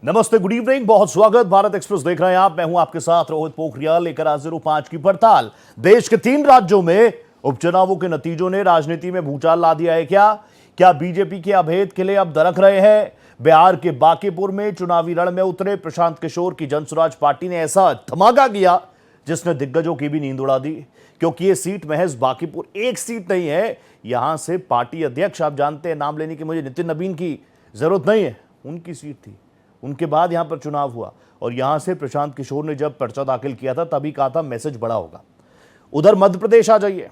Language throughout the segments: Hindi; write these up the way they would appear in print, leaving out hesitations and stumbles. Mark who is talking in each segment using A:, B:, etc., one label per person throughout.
A: नमस्ते, गुड इवनिंग, बहुत स्वागत। भारत एक्सप्रेस देख रहे हैं आप। मैं हूं आपके साथ रोहित पोखरियाल, लेकर हाजिर हूं 5 की पड़ताल। देश के 3 राज्यों में उपचुनावों के नतीजों ने राजनीति में भूचाल ला दिया है। क्या बीजेपी के अभेद किले अब दरक रहे हैं? बिहार के बांकीपुर में चुनावी रण में उतरे प्रशांत किशोर की जनसुराज पार्टी ने ऐसा धमाका किया जिसने दिग्गजों की भी नींद उड़ा दी, क्योंकि यह सीट महज बांकीपुर एक सीट नहीं है। यहां से पार्टी अध्यक्ष, आप जानते हैं, नाम लेने की मुझे नितिन नवीन की जरूरत नहीं है, उनकी सीट थी। उनके बाद यहां पर चुनाव हुआ और यहां से प्रशांत किशोर ने जब पर्चा दाखिल किया था तभी कहा था मैसेज बड़ा होगा। उधर मध्य प्रदेश आ जाइए।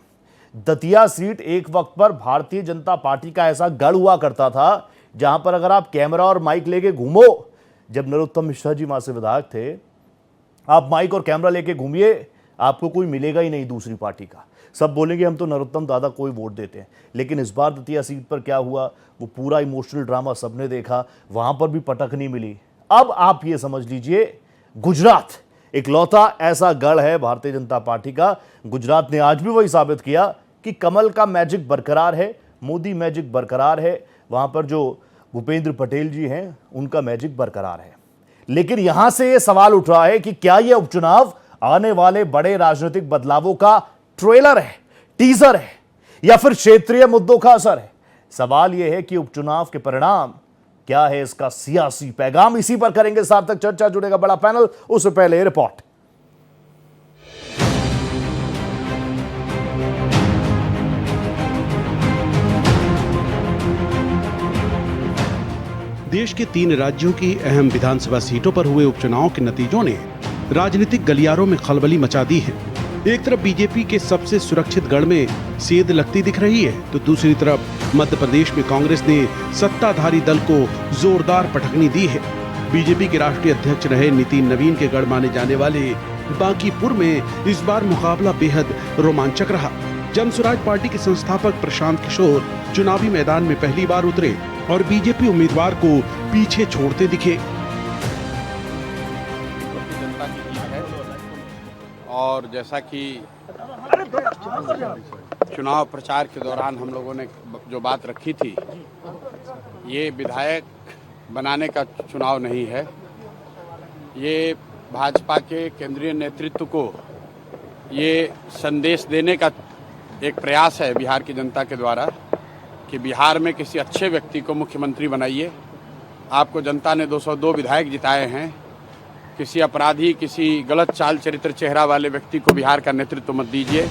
A: दतिया सीट एक वक्त पर भारतीय जनता पार्टी का ऐसा गढ़ हुआ करता था जहां पर अगर आप कैमरा और माइक लेके घूमो, जब नरोत्तम मिश्रा जी वहां से विधायक थे, आप माइक और कैमरा लेके घूमिए, आपको कोई मिलेगा ही नहीं दूसरी पार्टी का। सब बोलेंगे हम तो नरोत्तम दादा कोई वोट देते हैं। लेकिन इस बार दतिया सीट पर क्या हुआ, वो पूरा इमोशनल ड्रामा सबने देखा। वहां पर भी पटक नहीं मिली। अब आप ये समझ लीजिए, गुजरात इकलौता ऐसा गढ़ है भारतीय जनता पार्टी का। गुजरात ने आज भी वही साबित किया कि कमल का मैजिक बरकरार है, मोदी मैजिक बरकरार है। वहां पर जो भूपेंद्र पटेल जी हैं, उनका मैजिक बरकरार है। लेकिन यहां से यह सवाल उठ रहा है कि क्या यह उपचुनाव आने वाले बड़े राजनीतिक बदलावों का ट्रेलर है, टीजर है, या फिर क्षेत्रीय मुद्दों का असर है? सवाल यह है कि उपचुनाव के परिणाम क्या है, इसका सियासी पैगाम। इसी पर करेंगे सार्थक चर्चा। जुड़ेगा बड़ा पैनल, उससे पहले रिपोर्ट।
B: देश के 3 राज्यों की अहम विधानसभा सीटों पर हुए उपचुनाव के नतीजों ने राजनीतिक गलियारों में खलबली मचा दी है। एक तरफ बीजेपी के सबसे सुरक्षित गढ़ में सेंध लगती दिख रही है, तो दूसरी तरफ मध्य प्रदेश में कांग्रेस ने सत्ताधारी दल को जोरदार पटकनी दी है। बीजेपी के राष्ट्रीय अध्यक्ष रहे नितिन नवीन के गढ़ माने जाने वाले बांकीपुर में इस बार मुकाबला बेहद रोमांचक रहा। जनसुराज पार्टी के संस्थापक प्रशांत किशोर चुनावी मैदान में पहली बार उतरे और बीजेपी उम्मीदवार को पीछे छोड़ते दिखे।
C: और जैसा कि चुनाव प्रचार के दौरान हम लोगों ने जो बात रखी थी, ये विधायक बनाने का चुनाव नहीं है, ये भाजपा के केंद्रीय नेतृत्व को ये संदेश देने का एक प्रयास है बिहार की जनता के द्वारा कि बिहार में किसी अच्छे व्यक्ति को मुख्यमंत्री बनाइए। आपको जनता ने 202 विधायक जिताए हैं। किसी अपराधी, किसी गलत चाल चरित्र चेहरा वाले व्यक्ति को बिहार का नेतृत्व मत दीजिए।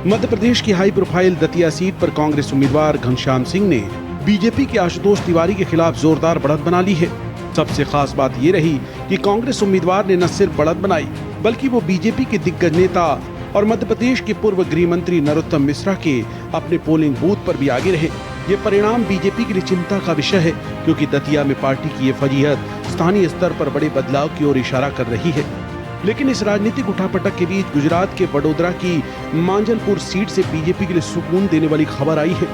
B: मध्य प्रदेश की हाई प्रोफाइल दतिया सीट पर कांग्रेस उम्मीदवार घनश्याम सिंह ने बीजेपी के आशुतोष तिवारी के खिलाफ जोरदार बढ़त बना ली है। सबसे खास बात ये रही कि कांग्रेस उम्मीदवार ने न सिर्फ बढ़त बनाई, बल्कि वो बीजेपी के दिग्गज नेता और मध्य प्रदेश के पूर्व गृह मंत्री नरोत्तम मिश्रा के अपने पोलिंग बूथ पर भी आगे रहे। ये परिणाम बीजेपी के लिए चिंता का विषय है, क्योंकि दतिया में पार्टी की ये फजीहत स्थानीय स्तर पर बड़े बदलाव की ओर इशारा कर रही है। लेकिन इस राजनीतिक उठापटक के बीच गुजरात के वडोदरा की मांजलपुर सीट से बीजेपी के लिए सुकून देने वाली खबर आई है।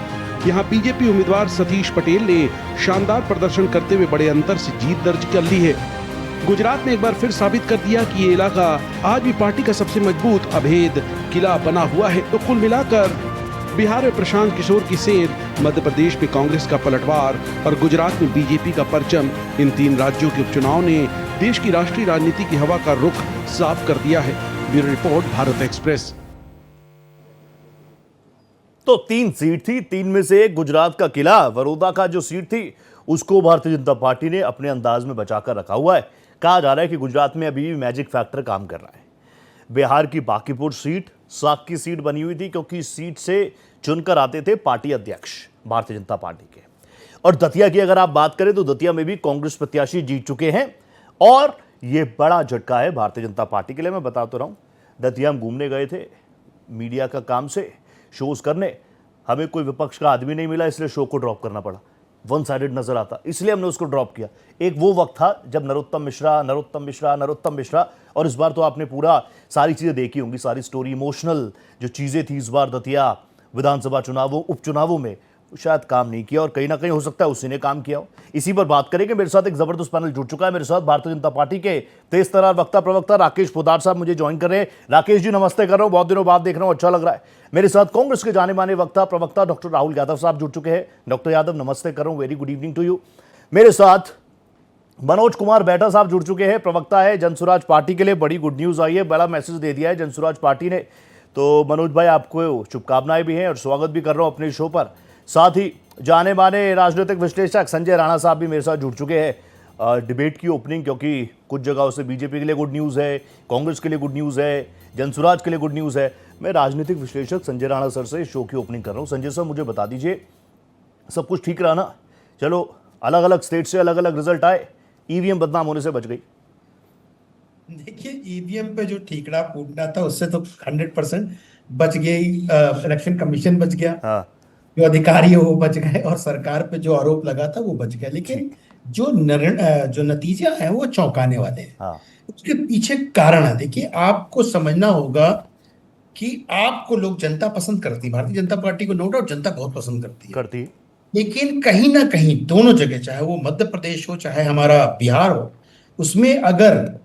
B: यहाँ बीजेपी उम्मीदवार सतीश पटेल ने शानदार प्रदर्शन करते हुए बड़े अंतर से जीत दर्ज कर ली है। गुजरात ने एक बार फिर साबित कर दिया कि ये इलाका आज भी पार्टी का सबसे मजबूत अभेद किला बना हुआ है। तो कुल मिलाकर बिहार में प्रशांत किशोर की सेंध, मध्य प्रदेश में कांग्रेस का पलटवार और गुजरात में बीजेपी का परचम, इन 3 राज्यों के उपचुनाव ने देश की राष्ट्रीय राजनीति की हवा का रुख साफ कर दिया है। Bureau report, Bharat express.
A: तो 3 सीट थी, 3 में से एक गुजरात का किला, बड़ौदा का जो सीट थी, उसको भारतीय जनता पार्टी ने अपने अंदाज में बचाकर रखा हुआ है। कहा जा रहा है कि गुजरात में अभी भी मैजिक फैक्टर काम कर रहा है। बिहार की बांकीपुर सीट साख की सीट बनी हुई थी, क्योंकि इस सीट से चुनकर आते थे पार्टी अध्यक्ष भारतीय जनता पार्टी के। और दतिया की अगर आप बात करें तो दतिया में भी कांग्रेस प्रत्याशी जीत चुके हैं और यह बड़ा झटका है भारतीय जनता पार्टी के लिए। मैं बता तो रहा हूं, दतिया हम घूमने गए थे मीडिया का काम से, शोज करने। हमें कोई विपक्ष का आदमी नहीं मिला, इसलिए शो को ड्रॉप करना पड़ा। वन साइडेड नजर आता, इसलिए हमने उसको ड्रॉप किया। एक वो वक्त था जब नरोत्तम मिश्रा, और इस बार तो आपने पूरा सारी चीजें देखी होंगी, सारी स्टोरी, इमोशनल जो चीजें थी इस बार दतिया विधानसभा चुनावों, उपचुनावों में शायद काम नहीं किया, और कहीं ना कहीं हो सकता है उसी ने काम किया हो। इसी पर बात करेंगे। मेरे साथ एक जबरदस्त पैनल जुड़ चुका है। मेरे साथ भारतीय जनता पार्टी के तेज तर्रार वक्ता प्रवक्ता राकेश पोदार साहब मुझे ज्वाइन कर रहे हैं। राकेश जी नमस्ते कर रहा हूं, बहुत दिनों बाद देख रहा हूं, अच्छा लग रहा है। मेरे साथ कांग्रेस के जाने माने वक्ता प्रवक्ता डॉक्टर राहुल यादव साहब जुड़ चुके हैं। डॉक्टर यादव नमस्ते कर रहा हूं, very good evening to you. मेरे साथ मनोज कुमार बैठा साहब जुड़ चुके हैं, प्रवक्ता है जनसुराज पार्टी के लिए। बड़ी गुड न्यूज आई है, बड़ा मैसेज दे दिया है जनसुराज पार्टी ने। तो मनोज भाई, आपको शुभकामनाएं भी हैं और स्वागत भी कर रहा हूं अपने शो पर। साथ ही जाने माने राजनीतिक विश्लेषक संजय राणा साहब भी मेरे साथ जुड़ चुके हैं डिबेट की ओपनिंग, क्योंकि कुछ जगहों से बीजेपी के लिए गुड न्यूज़ है, कांग्रेस के लिए गुड न्यूज़ है, जनसुराज के लिए गुड न्यूज़ है। मैं राजनीतिक विश्लेषक संजय राणा सर से शो की ओपनिंग कर रहा हूँ। संजय सर, मुझे बता दीजिए, सब कुछ ठीक रहा ना? चलो, अलग अलग स्टेट से अलग अलग रिजल्ट आए, ईवीएम बदनाम होने से बच गई।
D: देखिए, ईवीएम पे जो ठीकरा फूटना था उससे तो 100% बच गई। इलेक्शन कमीशन बच गया,
A: हाँ,
D: जो अधिकारी है वो बच गए, और सरकार पे जो आरोप लगा था वो बच गया। लेकिन जो नतीजा है वो चौंकाने वाले हैं।
A: हाँ,
D: उसके पीछे कारण है। देखिए, आपको समझना होगा कि आपको लोग, जनता पसंद करती है, भारतीय जनता पार्टी को नो डाउट जनता बहुत पसंद करती है। लेकिन कहीं ना कहीं दोनों जगह, चाहे वो मध्य प्रदेश हो चाहे हमारा बिहार हो, उसमें अगर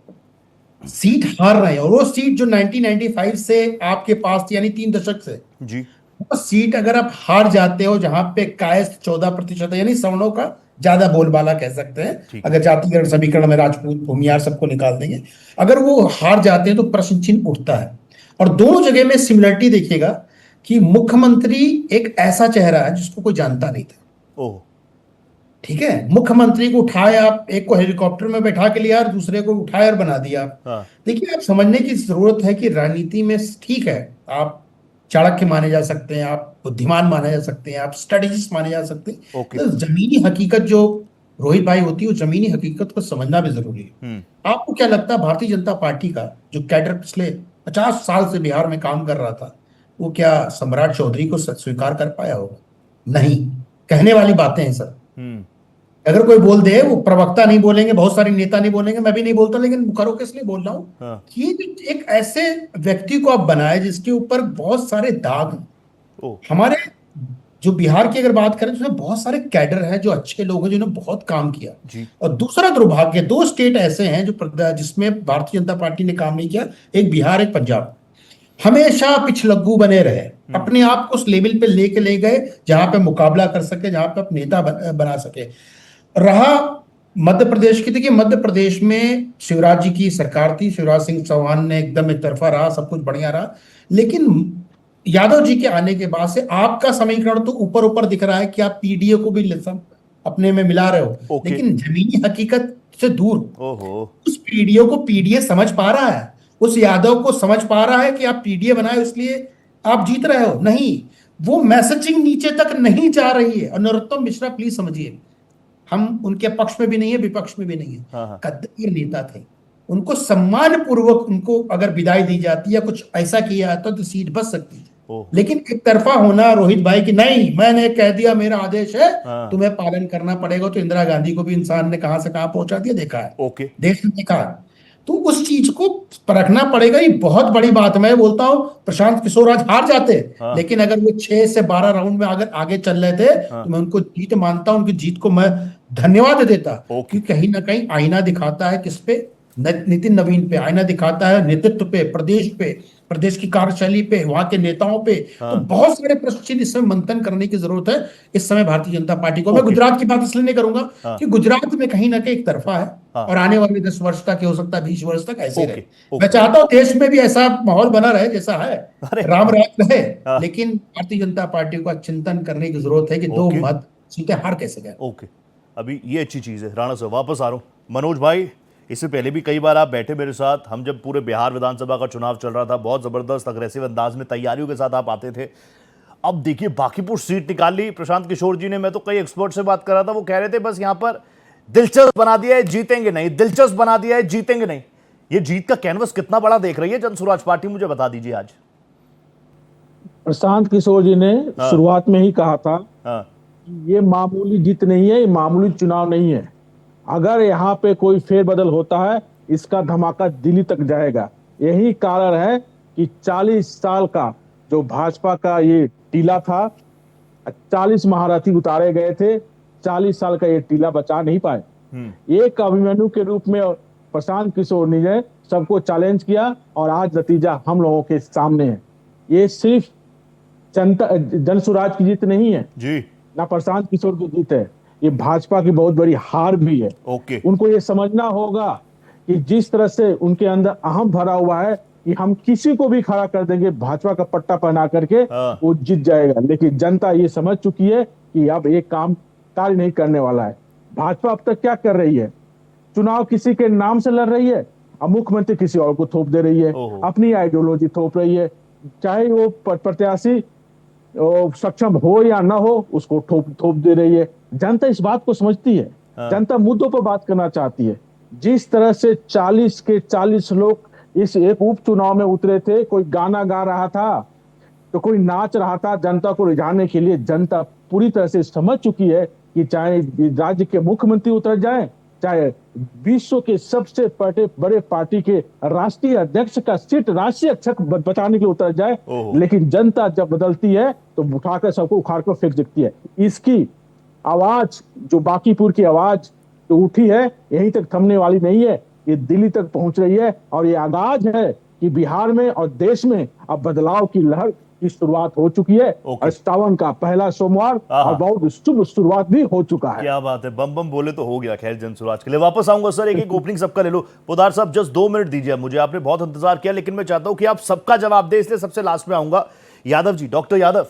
D: सीट हार रहे हैं, और वो सीट जो 1995 से आपके पास थी, यानी 3 दशक से,
A: जी,
D: वो सीट अगर आप हार जाते हो, जहां पे कायस्थ 14% है, यानी सवर्णों का ज्यादा बोलबाला कह सकते हैं, अगर जातिगत समीकरण में राजपूत भूमियार सबको निकाल देंगे, अगर वो हार जाते हैं तो प्रश्न चिन्ह उठता है। और दोनों जगह में सिमिलरिटी देखिएगा कि मुख्यमंत्री एक ऐसा चेहरा है जिसको कोई जानता नहीं था।
A: ओह,
D: ठीक है, मुख्यमंत्री को उठाया, आप एक को हेलीकॉप्टर में बैठा के लिया और दूसरे को उठाया और बना दिया।
A: हाँ,
D: देखिए, आप समझने की जरूरत है कि राजनीति में, ठीक है, आप चाणक्य माने जा सकते हैं, आप बुद्धिमान माने जा सकते हैं, आप स्ट्रेटेजिस्ट माने जा सकते हैं,
A: ओके,
D: तो जमीनी हकीकत जो रोहित भाई होती है, वो जमीनी हकीकत को समझना भी जरूरी है। आपको क्या लगता है, भारतीय जनता पार्टी का जो कैडर पिछले 50 साल से बिहार में काम कर रहा था, वो क्या सम्राट चौधरी को स्वीकार कर पाया होगा? नहीं। कहने वाली बातें हैं सर। अगर कोई बोल दे, वो प्रवक्ता नहीं बोलेंगे, बहुत सारे नेता नहीं बोलेंगे, मैं भी नहीं बोलता, लेकिन मुखरों के इसलिए बोल रहा हूँ
A: हाँ,
D: कि एक ऐसे व्यक्ति को आप बनाए जिसके ऊपर बहुत सारे दाग हैं।
A: ओह,
D: हमारे जो बिहार की अगर बात करें तो उसमें बहुत सारे कैडर हैं जो अच्छे लोग हैं, जिन्होंने बहुत काम किया।
A: जी,
D: और दूसरा दुर्भाग्य, 2 स्टेट ऐसे हैं जो जिसमें भारतीय जनता पार्टी ने काम नहीं किया, एक बिहार एक पंजाब। हमेशा पिछलग्गू बने रहे, अपने आप को उस लेवल पे लेके ले गए जहां पे मुकाबला कर सके, जहां पे नेता बना सके। रहा मध्य प्रदेश की, देखिए मध्य प्रदेश में शिवराज जी की सरकार थी, शिवराज सिंह चौहान ने एकदम एक तरफा रहा, सब कुछ बढ़िया रहा। लेकिन यादव जी के आने के बाद से आपका समीकरण तो ऊपर ऊपर दिख रहा है कि आप पीडीए को भी अपने में मिला रहे हो, लेकिन जमीनी हकीकत से दूर।
A: ओहो,
D: उस पीडीए को पीडीए समझ पा रहा है, उस यादव को समझ पा रहा है कि आप पीडीए बनाए इसलिए आप जीत रहे हो? नहीं, वो मैसेजिंग नीचे तक नहीं जा रही है। और नरोत्तम मिश्रा, प्लीज समझिए, हम उनके पक्ष में भी नहीं है, विपक्ष में भी नहीं है।
A: हाँ,
D: कद्दावर नेता थे, उनको सम्मान पूर्वक उनको अगर विदाई दी जाती या कुछ ऐसा किया जाता तो सीट बच सकती थी। लेकिन एक तरफा होना रोहित भाई की, नहीं मैंने कह दिया, मेरा आदेश है, तुम्हें पालन करना पड़ेगा, तो इंदिरा गांधी को भी इंसान ने कहां से कहां पहुंचा दिया, देखा है,
A: ओके,
D: देश ने देखा है। तो उस चीज को परखना पड़ेगा, ये बहुत बड़ी बात है। मैं बोलता हूं, प्रशांत किशोर आज हार जाते, लेकिन अगर वो 6 से 12 राउंड में अगर आगे चल रहे थे तो मैं उनको जीत मानता हूं, उनकी जीत को मैं धन्यवाद देता, क्योंकि कहीं ना कहीं आईना दिखाता है किस पे, नितिन नवीन पे आईना दिखाता है, नेतृत्व पे, प्रदेश की कार्यशैली पे, वहां के नेताओं पे। तो बहुत सारे प्रश्न इस समय मंथन करने की जरूरत है इस समय भारतीय जनता पार्टी को। मैं गुजरात की बात इसलिए नहीं करूंगा कि गुजरात में कहीं ना कहीं एक तरफा है, और आने वाले 10 वर्ष तक, हो सकता है 20 वर्ष तक ऐसे रहे। मैं चाहता हूं देश में भी ऐसा माहौल बना रहे जैसा है, राम राज रहे, लेकिन भारतीय जनता पार्टी का चिंतन करने की जरूरत है कि 2 मत सीटें हार कैसे गए।
A: ओके, अभी ये अच्छी चीज है। राणा साहब, वापस आ रहा हूं। मनोज भाई, इससे पहले भी कई बार आप बैठे मेरे साथ, हम जब पूरे बिहार विधानसभा का चुनाव चल रहा था, बहुत जबरदस्त अग्रेसिव अंदाज में तैयारियों के साथ आप आते थे। अब देखिए, बांकीपुर सीट निकाल ली प्रशांत किशोर जी ने। मैं तो कई एक्सपर्ट से बात कर रहा था, वो कह रहे थे बस यहां पर दिलचस्प बना दिया है, जीतेंगे नहीं, दिलचस्प बना दिया है, जीतेंगे नहीं। ये जीत का कैनवस कितना बड़ा देख रही है जनसुराज पार्टी, मुझे बता दीजिए आज।
E: प्रशांत किशोर जी ने शुरुआत में ही कहा था ये मामूली जीत नहीं है, ये मामूली चुनाव नहीं है। अगर यहाँ पे कोई फेरबदल होता है, इसका धमाका दिल्ली तक जाएगा। यही कारण है कि 40 साल का जो भाजपा का ये टीला था, 40 महारथी उतारे गए थे, 40 साल का ये टीला बचा नहीं पाए। एक अभिमन्यु के रूप में प्रशांत किशोर ने सबको चैलेंज किया, और आज नतीजा हम लोगों के सामने है। ये सिर्फ जनसुराज की जीत नहीं है जी, ना प्रशांत किशोर की जीत है, ये भाजपा की बहुत बड़ी हार भी है।
A: ओके।
E: उनको ये समझना होगा कि जिस तरह से उनके अंदर अहम भरा हुआ है कि हम किसी को भी खड़ा कर देंगे, भाजपा का पट्टा पहना करके वो जीत जाएगा। लेकिन जनता ये समझ चुकी है कि अब एक काम कार्य नहीं करने वाला है। भाजपा अब तक क्या कर रही है, चुनाव किसी के नाम से लड़ रही है, अब मुख्यमंत्री किसी और को थोप दे रही है, अपनी आइडियोलॉजी थोप रही है, चाहे वो प्रत्याशी सक्षम हो या ना हो उसको थोप दे रही है। जनता इस बात को समझती है, जनता मुद्दों पर बात करना चाहती है। जिस तरह से 40 के 40 लोग इस एक उपचुनाव में उतरे थे, कोई गाना गा रहा था तो कोई नाच रहा था जनता को रिझाने के लिए। जनता पूरी तरह से समझ चुकी है कि चाहे राज्य के मुख्यमंत्री उतर जाए, चाहे विश्व के सबसे बड़े पार्टी के राष्ट्रीय अध्यक्ष का सीट राष्ट्रीय अध्यक्ष बचाने के लिए उतर जाए, लेकिन जनता जब बदलती है तो उठाकर सबको उखाड़ कर फेंक देती है। इसकी आवाज, जो बांकीपुर की आवाज जो उठी है, यहीं तक थमने वाली नहीं है, ये दिल्ली तक पहुंच रही है। और ये आगाज है कि बिहार में और देश में अब बदलाव की लहर की शुरुआत हो चुकी है। और सावन का पहला सोमवार और बहुत शुभ शुरुआत भी हो चुका है।
A: क्या बात है, बम बम बोले तो हो गया। खैर जन स्वराज के लिए वापस आऊंगा सर, एक ओपनिंग सबका ले लो। पोदार साहब जस्ट 2 मिनट दीजिए मुझे, आपने बहुत इंतजार किया, लेकिन मैं चाहता हूं कि आप सबका जवाब दें, इसलिए सबसे लास्ट में आऊंगा। यादव जी, डॉक्टर यादव,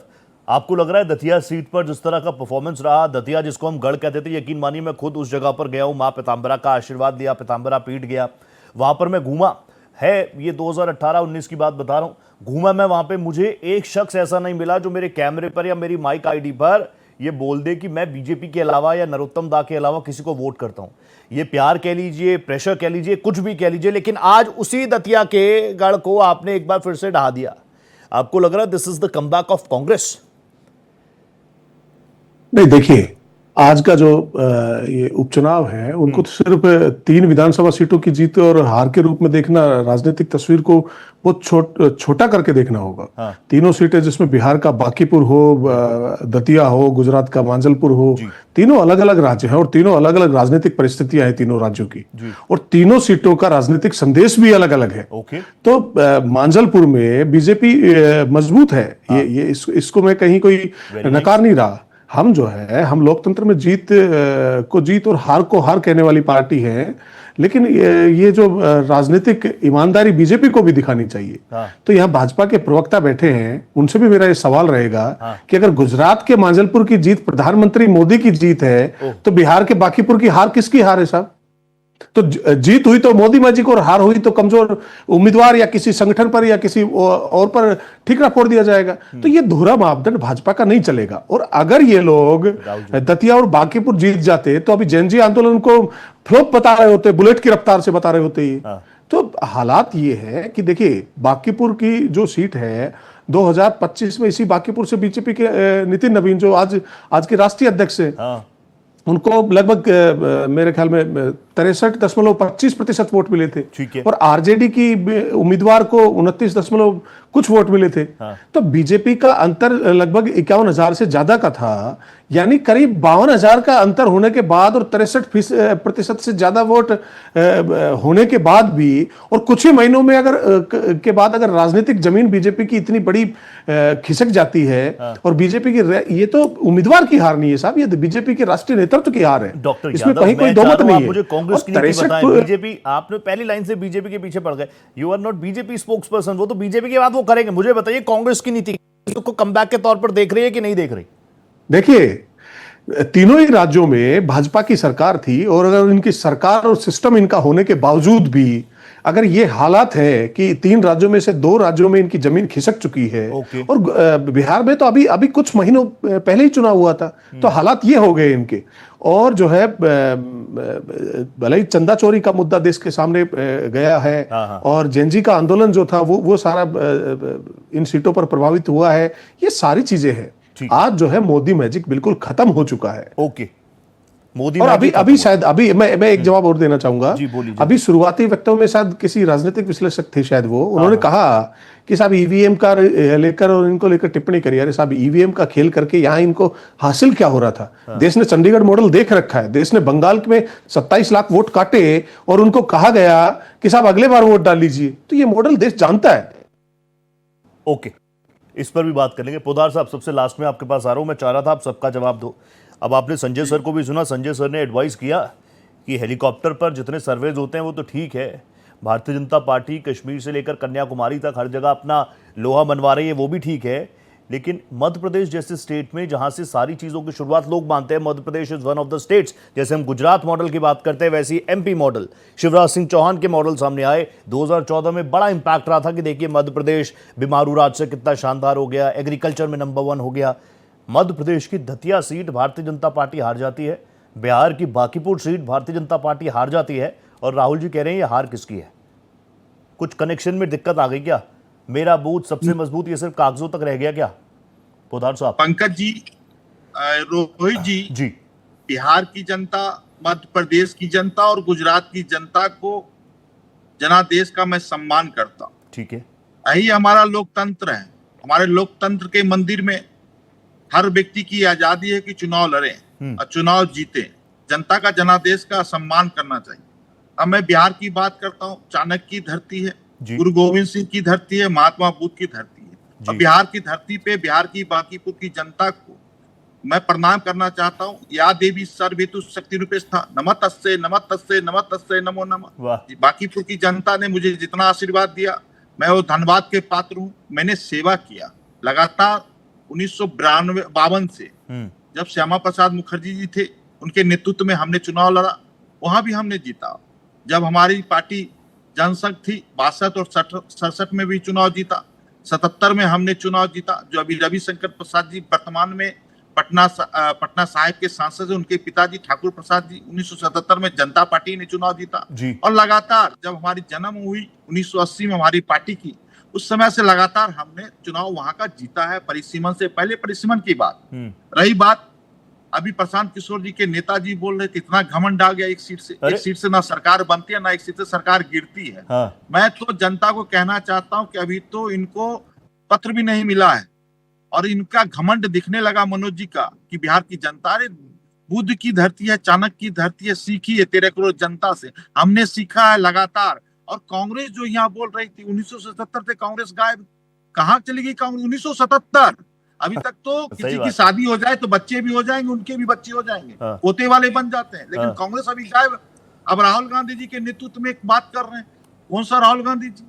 A: आपको लग रहा है दतिया सीट पर जिस तरह का परफॉर्मेंस रहा, दतिया जिसको हम गढ़ कहते थे, यकीन मानिए मैं खुद उस जगह पर गया हूं, मां पीताम्बरा का आशीर्वाद लिया, पीताम्बरा पीट गया, वहां पर मैं घूमा है, ये 2018-19 की बात बता रहा हूं, घूमा मैं वहां पे, मुझे एक शख्स ऐसा नहीं मिला जो मेरे कैमरे पर या मेरी माइक आईडी पर ये बोल दे कि मैं बीजेपी के अलावा या नरोत्तम दा के अलावा किसी को वोट करता हूं। ये प्यार कह लीजिए, प्रेशर कह लीजिए, कुछ भी कह लीजिए, लेकिन आज उसी दतिया के गढ़ को आपने एक बार फिर से ढहा दिया। आपको लग रहा है this is the comeback of Congress?
F: नहीं, देखिए आज का जो ये उपचुनाव है उनको तो सिर्फ 3 विधानसभा सीटों की जीत और हार के रूप में देखना, राजनीतिक तस्वीर को बहुत छोटा करके देखना होगा। तीनों सीटें जिसमें बिहार का बांकीपुर हो, दतिया हो, गुजरात का मांजलपुर हो, तीनों अलग अलग राज्य हैं और तीनों अलग अलग राजनीतिक परिस्थितियां हैं तीनों राज्यों की, और तीनों सीटों का राजनीतिक संदेश भी अलग अलग है। तो मांजलपुर में बीजेपी मजबूत है, ये इसको मैं कहीं कोई नकार नहीं रहा। हम जो है, हम लोकतंत्र में जीत को जीत और हार को हार कहने वाली पार्टी है, लेकिन ये जो राजनीतिक ईमानदारी बीजेपी को भी दिखानी चाहिए। तो यहाँ भाजपा के प्रवक्ता बैठे हैं, उनसे भी मेरा ये सवाल रहेगा कि अगर गुजरात के मांजलपुर की जीत प्रधानमंत्री मोदी की जीत है, तो बिहार के बांकीपुर की हार किसकी हार है साहब? तो जीत हुई तो मोदी जी को और हार हुई तो कमजोर उम्मीदवार या किसी संगठन पर या किसी और पर ठीकरा फोड़ दिया जाएगा। तो ये दोहरा मापदंड भाजपा का नहीं चलेगा। और अगर ये लोग दतिया और बांकीपुर जीत जाते तो अभी जैन आंदोलन को फ्लॉप बता रहे होते, बुलेट की रफ्तार से बता रहे होते ही। तो हालात ये है कि देखिए, बांकीपुर की जो सीट है 2025 में इसी बांकीपुर से बीजेपी के नितिन नवीन जो आज के राष्ट्रीय अध्यक्ष है, उनको लगभग मेरे ख्याल में 63.25% वोट मिले थे, और आरजेडी की उम्मीदवार को 29 कुछ वोट मिले थे। तो बीजेपी का अंतर लगभग 51,000 से ज्यादा का था, यानी करीब 52,000 का अंतर होने के बाद और 63% से ज्यादा वोट होने के बाद भी, और कुछ ही महीनों में के बाद अगर राजनीतिक जमीन बीजेपी की इतनी बड़ी खिसक जाती है, और बीजेपी की ये तो उम्मीदवार की हार नहीं है साहब, ये बीजेपी के राष्ट्रीय नेतृत्व की हार है।
A: डॉक्टर
F: इसमें कहीं कोई दो मत नहीं है।
A: मुझे कांग्रेस की नीति बताएं। बीजेपी, आपने पहली लाइन से बीजेपी के पीछे पड़ गए, you are not BJP spokesperson, वो तो बीजेपी की बात वो करेंगे। मुझे बताइए कांग्रेस की नीति को कमबैक के तौर पर देख रही है कि नहीं देख रही?
F: देखिए, तीनों ही राज्यों में भाजपा की सरकार थी, और अगर इनकी सरकार और सिस्टम इनका होने के बावजूद भी अगर ये हालात है कि 3 राज्यों में से 2 राज्यों में इनकी जमीन खिसक चुकी है, और बिहार में तो अभी कुछ महीनों पहले ही चुनाव हुआ था, तो हालात ये हो गए इनके। और जो है, भले ही चंदा चोरी का मुद्दा देश के सामने गया है, और जेनजी का आंदोलन जो था वो सारा इन सीटों पर प्रभावित हुआ है, ये सारी चीजें हैं। आज जो है मोदी मैजिक बिल्कुल खत्म हो चुका है। मोदी, और अभी शायद मैं एक जवाब और देना चाहूंगा। अभी शुरुआती वक्तव्य में शायद किसी राजनीतिक विश्लेषक थे शायद, वो उन्होंने कहा कि साहब ईवीएम का लेकर और इनको लेकर टिप्पणी करी। अरे साहब, ईवीएम का खेल करके यहाँ इनको हासिल क्या हो रहा था? देश ने चंडीगढ़ मॉडल देख रखा है, देश ने बंगाल में 27 लाख वोट काटे और उनको कहा गया कि साहब अगले बार वोट डाल लीजिए। तो ये मॉडल देश जानता है।
A: ओके, इस पर भी बात करेंगे। पोदार साहब, सबसे लास्ट में आपके पास आ रहा हूं, मैं चाह रहा था आप सबका जवाब दो। अब आपने संजय सर को भी सुना, संजय सर ने एडवाइस किया कि हेलीकॉप्टर पर जितने सर्वेज होते हैं वो तो ठीक है, भारतीय जनता पार्टी कश्मीर से लेकर कन्याकुमारी तक हर जगह अपना लोहा मनवा रही है, वो भी ठीक है, लेकिन मध्य प्रदेश जैसे स्टेट में जहां से सारी चीज़ों की शुरुआत लोग मानते हैं, Madhya Pradesh is one of the states, जैसे हम गुजरात मॉडल की बात करते हैं वैसे ही एमपी मॉडल, शिवराज सिंह चौहान के मॉडल सामने आए 2014 में, बड़ा इंपैक्ट रहा था कि देखिए मध्य प्रदेश बीमारू राज से कितना शानदार हो गया, एग्रीकल्चर में नंबर 1 हो गया। मध्य प्रदेश की दतिया सीट भारतीय जनता पार्टी हार जाती है, बिहार की बांकीपुर सीट भारतीय जनता पार्टी हार जाती है, और राहुल जी कह रहे हैं ये हार किसकी है? कुछ कनेक्शन में दिक्कत आ गई क्या? मेरा बूथ सबसे मजबूत ये सिर्फ कागजों तक रह गया क्या? पोदार साहब।
G: पंकज जी, रोहित जी, बिहार की जनता, मध्य प्रदेश की जनता और गुजरात की जनता को जनादेश का मैं सम्मान करता हूं।
A: ठीक है,
G: यही हमारा लोकतंत्र है। हमारे लोकतंत्र के मंदिर में हर व्यक्ति की आजादी है कि चुनाव लड़े और चुनाव जीते। जनता का जनादेश का सम्मान करना चाहिए। अब मैं बिहार की बात करता हूँ। चाणक्य की धरती है, गुरु गोविंद सिंह की धरती है, महात्मा बुद्ध की धरती है। और बिहार की धरती पे बिहार की बांकीपुर की जनता को मैं प्रणाम करना चाहता हूँ। या देवी सर्वहेतु शक्ति रूपेस्था, नमस्तस्यै नमस्तस्यै नमस्तस्यै नमो नमः। बांकीपुर की जनता ने मुझे जितना आशीर्वाद दिया, मैं वो धन्यवाद के पात्र हूँ। मैंने सेवा किया लगातार 1952 से, जब श्यामा प्रसाद मुखर्जी जी थे, उनके नेतृत्व में हमने चुनाव लड़ा, वहां भी हमने जीता। जब हमारी पार्टी जनसंघ थी 62 और 67 में भी चुनाव जीता। 77 में हमने चुनाव जीता। जो अभी रविशंकर प्रसाद जी वर्तमान में पटना साहिब के सांसद हैं, उनके पिताजी ठाकुर प्रसाद जी 1977 में जनता पार्टी ने चुनाव जीता। और लगातार जब हमारी जन्म हुई 1980 में हमारी पार्टी की, उस समय से लगातार हमने चुनाव वहां का जीता है। परिसीमन से पहले परिसीमन की बात रही। बात अभी प्रशांत किशोर जी के नेताजी बोल रहे थे, इतना घमंड आ गया एक सीट से ना सरकार बनती है ना एक सीट से सरकार गिरती है। मैं तो जनता को कहना चाहता हूं कि अभी तो इनको पत्र भी नहीं मिला है और इनका घमंड दिखने लगा मनोज जी का कि बिहार की जनता, अरे बुद्ध की धरती है, चाणक्य की धरती है, सीखी है 13 करोड़ जनता से, हमने सीखा है लगातार। और कांग्रेस जो यहाँ बोल रही थी 1977 से कांग्रेस गायब, कहाँ चली गई कांग्रेस? 1977 अभी तक तो किसी की शादी हो जाए तो बच्चे भी हो जाएंगे, उनके भी बच्चे हो जाएंगे, पोते वाले बन जाते हैं, लेकिन कांग्रेस अभी गायब। अब राहुल गांधी जी के नेतृत्व में एक बात कर रहे हैं। कौन सा राहुल गांधी जी?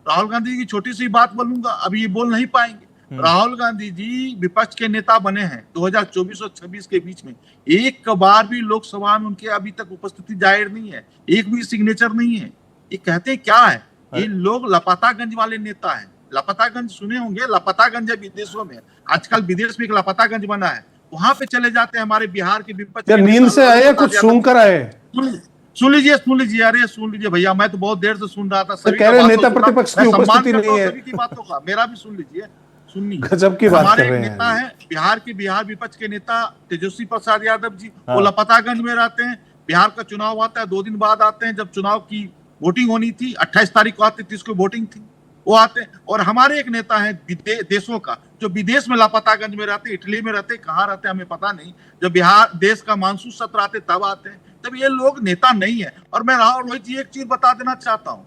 G: राहुल गांधी जी की छोटी सी बात बोलूंगा, अभी ये बोल नहीं पाएंगे। राहुल गांधी जी विपक्ष के नेता बने हैं 2024 और 26 के बीच में। एक बार भी लोकसभा में उनके अभी तक उपस्थिति जाहिर नहीं है, एक भी सिग्नेचर नहीं है। ये कहते क्या है? ये लोग लपातागंज वाले नेता हैं। लपातागंज सुने होंगे, लपातागंज है विदेशों में, आजकल विदेश में एक लपातागंज बना है, वहां पे चले जाते हैं हमारे बिहार के विपक्ष।
F: नींद से आए कुछ सुन कर आए?
G: सुन लीजिए, अरे सुन लीजिए भैया, मैं तो बहुत देर से सुन रहा था। सभी
F: कह रहे नेता प्रतिपक्ष की उपस्थिति नहीं है,
G: सभी की बातों का, मेरा भी सुन लीजिए, सुनिए।
F: गजब की बात कर रहे हैं।
G: नेता है बिहार विपक्ष के नेता तेजस्वी प्रसाद यादव जी, वो लपातागंज में रहते हैं। बिहार का चुनाव आता है, 2 दिन बाद आते हैं। जब चुनाव की वोटिंग होनी थी 28 तारीख को आते, 30 को वोटिंग थी, वो आते हैं। और हमारे एक नेता है देशों का, जो विदेश में लापतागंज में रहते, इटली में रहते, कहाँ रहते हमें पता नहीं। जब बिहार देश का मानसून सत्र आते तब आते हैं, तब ये लोग नेता नहीं है। और मैं रोहित जी एक चीज बता देना चाहता हूँ,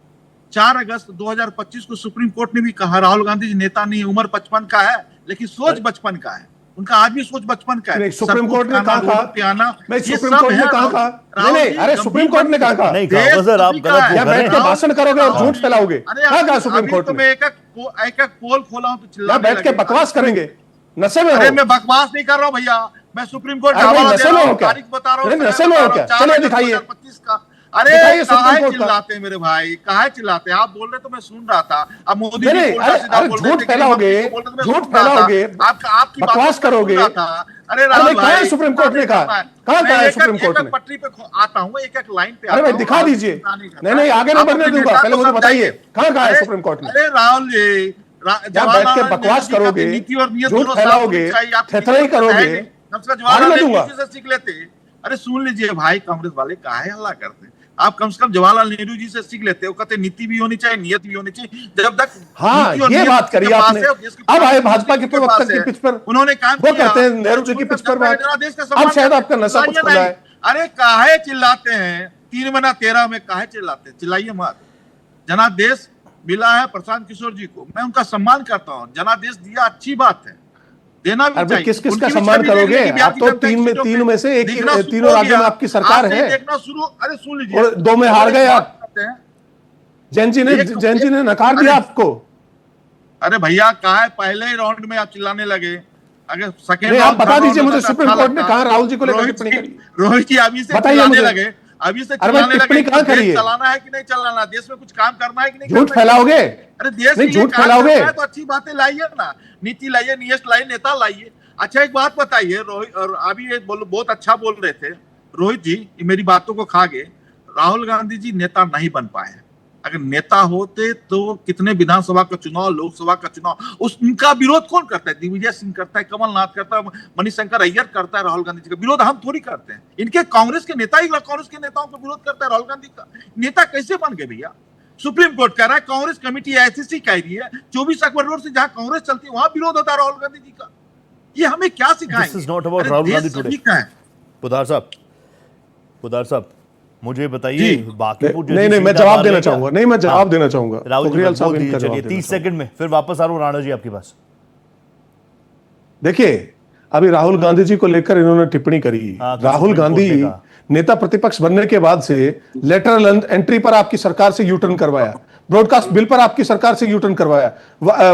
G: 4 अगस्त 2025 को सुप्रीम कोर्ट ने भी कहा राहुल गांधी जी नेता नहीं, उम्र 55 का है लेकिन सोच बचपन का है, उनका आज भी सोच बचपन का है।
F: सुप्रीम कोर्ट ने कहा सुप्रीम कोर्ट ने कहा अरे सुप्रीम कोर्ट ने कहा
A: नहीं कहा सर, आप गलत
F: या बैठ के भाषण करोगे और झूठ फैलाओगे? कहा सुप्रीम कोर्ट ने?
G: एक एक पोल खोला हूं तो चिल्ला
F: बैठ के बकवास करेंगे, नशे में?
G: अरे मैं बकवास नहीं कर रहा हूं भैया, मैं सुप्रीम कोर्ट तारीख बता रहा हूं।
F: नशे में हो क्या? चलिए दिखाइए।
G: 2025 का। अरे काहे चिल्लाते हैं मेरे भाई, काहे चिल्लाते हैं? आप बोल रहे तो मैं सुन रहा था। अब मोदी जी
F: झूठ फैलाओगे, झूठ फैलाओगे,
G: आपकी
F: बकवास करोगे।
G: अरे राहुल भाई,
F: सुप्रीम कोर्ट ने कहा, कहाँ कहा है सुप्रीम कोर्ट ने?
G: पटरी पे आता हूँ, एक एक लाइन पे।
F: अरे भाई दिखा दीजिए। नहीं आगे नहीं बढ़ने दूंगा, पहले मुझे बताइए कहाँ कहा है सुप्रीम कोर्ट ने?
G: अरे राहुल जी,
F: बैठ के बकवास करोगे, झूठ फैलाओगे, थेथराई करोगे,
G: सीख लेते। अरे सुन लीजिए भाई, कांग्रेस वाले काहे हल्ला करते हैं? आप कम से कम जवाहरलाल नेहरू जी से सीख लेते हो। कहते नीति भी होनी चाहिए, नियत भी होनी चाहिए। जब तक
F: ये बात करी आपने। अब आए भाजपा के प्रवक्ता की पिच पर,
G: उन्होंने काम
F: वो कहते हैं नेहरू जी की पिच पर बात। अब शायद आपका नशा कुछ खुला है।
G: अरे काहे चिल्लाते हैं? 3 महीना 13 में काहे चिल्लाते हैं? चिल्लाइए मत। जनादेश मिला है प्रशांत किशोर जी को, मैं उनका सम्मान करता हूँ। जनादेश दिया, अच्छी बात है, देना भी
F: अरे
G: चाहिए।
F: किस किस का
G: उनकी भी
F: सम्मान
G: छवि देखने
F: करोगे?
G: की
F: आप
G: बिहार की
F: तो
G: जनता की सीटों
F: तीन
G: पे
F: में से एक
G: दिखना शुरू
F: तीनों
G: हो
F: राज्यों में
G: गया।
F: आपकी सरकार
G: आज से
F: है
G: देखना शुरू, अरे सुन लीजिए,
F: और 2 में हार गए आप। जैन जी ने नकार दिया आपको।
G: अरे भैया कहा है पहले ही राउंड में आप चिल्लाने लगे, अगर सेकेंड
F: नहीं, आप
G: राउंड
F: बता
G: थर्ड
F: दीजिए
G: राउंड
F: मुझे
G: होता तो
F: सुप्रीम
G: अच्छा
F: कोर्ट ने
G: लगता।
F: कहा राहुल जी को लेकर
G: रोहित
F: टिप्पणी
G: जी-
F: करी?
G: रोहित जी अभी से
F: बताइए
G: चिल्लाने
F: मुझे।
G: लगे, अभी से
F: अरे भाई,
G: चिल्लाने
F: टिप्पणी
G: लगे
F: कहाँ
G: कि
F: करी
G: देश
F: है?
G: चलाना है कि नहीं चलाना, देश में कुछ काम करना है कि नहीं
F: झूठ
G: करना है।
F: फैलाओगे?
G: अरे देश
F: नहीं,
G: के लिए
F: झूठ
G: काम
F: फैलाओगे?
G: करना है तो अच्छी बातें लाइए ना, नीति लाइए, नियत लाइए, नेता लाइए। अच्छा एक बात बताइए रोहित, और अभी ये बहुत अच्छा बोल रहे थे रोहित जी, मेरी बातों को खा गए। राहुल गांधी जी नेता नहीं बन पाए। अगर नेता होते तो कितने विधानसभा का चुनाव, लोकसभा का चुनाव, उनका विरोध कौन करता है? दिग्विजय सिंह करता है, कमलनाथ करता है, मणिशंकर अय्यर करता है। राहुल गांधी जी का विरोध हम थोड़ी करते हैं। इनके कांग्रेस के नेता ही कांग्रेस के नेताओं का विरोध करता है। राहुल गांधी का नेता कैसे बन गए भैया? सुप्रीम कोर्ट कह रहा है, कांग्रेस कमेटी आईसीसी कह रही है, 24 अकबर रोड से जहां कांग्रेस चलती है वहां विरोध होता है राहुल गांधी जी का। ये हमें क्या सिखाएंगे?
A: This is not about
G: अरे
A: राहुल
G: देश
A: गांधी
G: सभी
A: today.
G: का है।
A: पुदार साहब मुझे बताइए, बांकीपुर
F: नहीं नहीं, मैं जवाब देना चाहूंगा। नहीं, मैं जवाब देना चाहूंगा।
A: राहुल जी
F: पोखरियाल साहब,
A: बोल
F: इनका
A: दीजिए,
F: जवाब
A: चलिए
F: देना
A: 30
F: चाहूंगा।
A: सेकंड में, फिर वापस आ रहा हूं राणा जी आपके पास।
F: देखिए, अभी राहुल गांधी जी को लेकर इन्होंने टिप्पणी करी। राहुल गांधी नेता प्रतिपक्ष बनने के बाद से लेटरल एंट्री पर आपकी सरकार से यूटर्न करवाया, ब्रॉडकास्ट बिल पर आपकी सरकार से यूटर्न करवाया,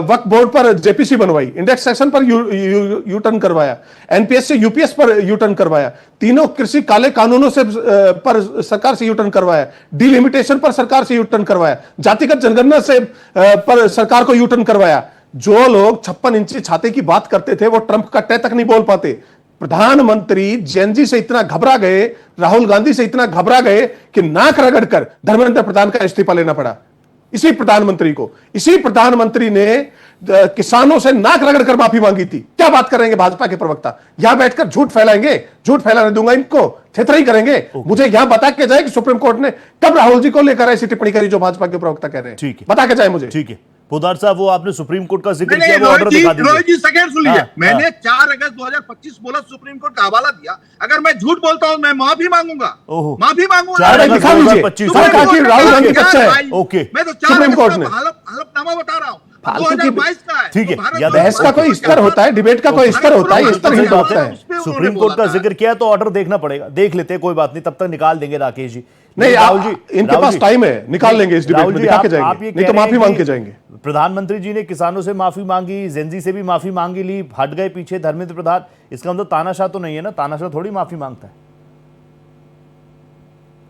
F: वक्फ बोर्ड पर जेपीसी बनवाई, इंडेक्स सेक्शन पर यूटर्न करवाया, एनपीएस से यूपीएस पर यूटर्न करवाया, तीनों कृषि काले कानूनों से पर सरकार से यूटर्न करवाया, डिलिमिटेशन पर सरकार से यूटर्न करवाया, जातिगत जनगणना से पर सरकार को यूटर्न करवाया। जो लोग 56 इंची छाते की बात करते थे वो ट्रंप का टे तक नहीं बोल पाते। प्रधानमंत्री जैन जी से इतना घबरा गए, राहुल गांधी से इतना घबरा गए कि नाक रगड़कर धर्मेंद्र प्रधान का इस्तीफा लेना पड़ा। इसी प्रधानमंत्री ने किसानों से नाक रगड़कर माफी मांगी थी। क्या बात करेंगे भाजपा के प्रवक्ता? यहां बैठकर झूठ फैलाएंगे, झूठ फैलाने दूंगा इनको, थेथराई करेंगे। मुझे यहां बता के जाए कि सुप्रीम कोर्ट ने कब राहुल जी को लेकर ऐसी टिप्पणी करी जो भाजपा के प्रवक्ता कह रहे हैं।
A: ठीक है,
F: बता के जाए मुझे।
A: ठीक है पोदार साहब, वो आपने सुप्रीम कोर्ट का जिक्र
G: नहीं,
A: किया, वो ऑर्डर दिखा दीजिए।
G: रोहित जी सेकंड सुन लीजिए।
A: हाँ,
G: मैंने 4 अगस्त 2025 बोला, सुप्रीम कोर्ट का हवाला दिया। अगर मैं झूठ बोलता हूं मैं माफी मांगूंगा,
A: ओहो।
G: माफी मांगूंगा।
A: 4 अगस्त
F: दिखा दीजिए।
A: 2025
F: सुप्रीम कोर्ट की राहुल गांधी बच्चा है।
A: ओके,
G: मैं तो 4
F: सुप्रीम
G: अगस्त
F: कोर्ट
G: का
F: ने
G: हलफनामा बता रहा हूं,
F: फालतू की
G: 2022 का है।
A: ठीक है,
G: तो भारत
A: या
G: द्वारा
F: बहस का कोई स्तर होता है, डिबेट का कोई स्तर होता है, इस तरह ही होता है।
A: सुप्रीम कोर्ट का जिक्र किया तो ऑर्डर देखना पड़ेगा, देख लेते हैं, कोई बात नहीं, तब तक निकाल देंगे राकेश जी।
F: नहीं,
A: राहुल जी,
F: इनके
A: राहुल
F: पास
A: जी,
F: टाइम है, निकाल लेंगे इस डिबेट
A: राहुल
F: में,
A: जी,
F: दिखा के
A: आप
F: जाएंगे,
A: ये
F: नहीं
A: कह
F: तो
A: रहे हैं
F: माफी मांग
A: कि
F: के जाएंगे।
A: प्रधानमंत्री जी ने किसानों से माफी मांगी, जेनजी से भी माफी मांगी ली, हट गए पीछे धर्मेंद्र प्रधान। इसका मतलब तानाशाह तो नहीं है ना? तानाशाह थोड़ी माफी मांगता है,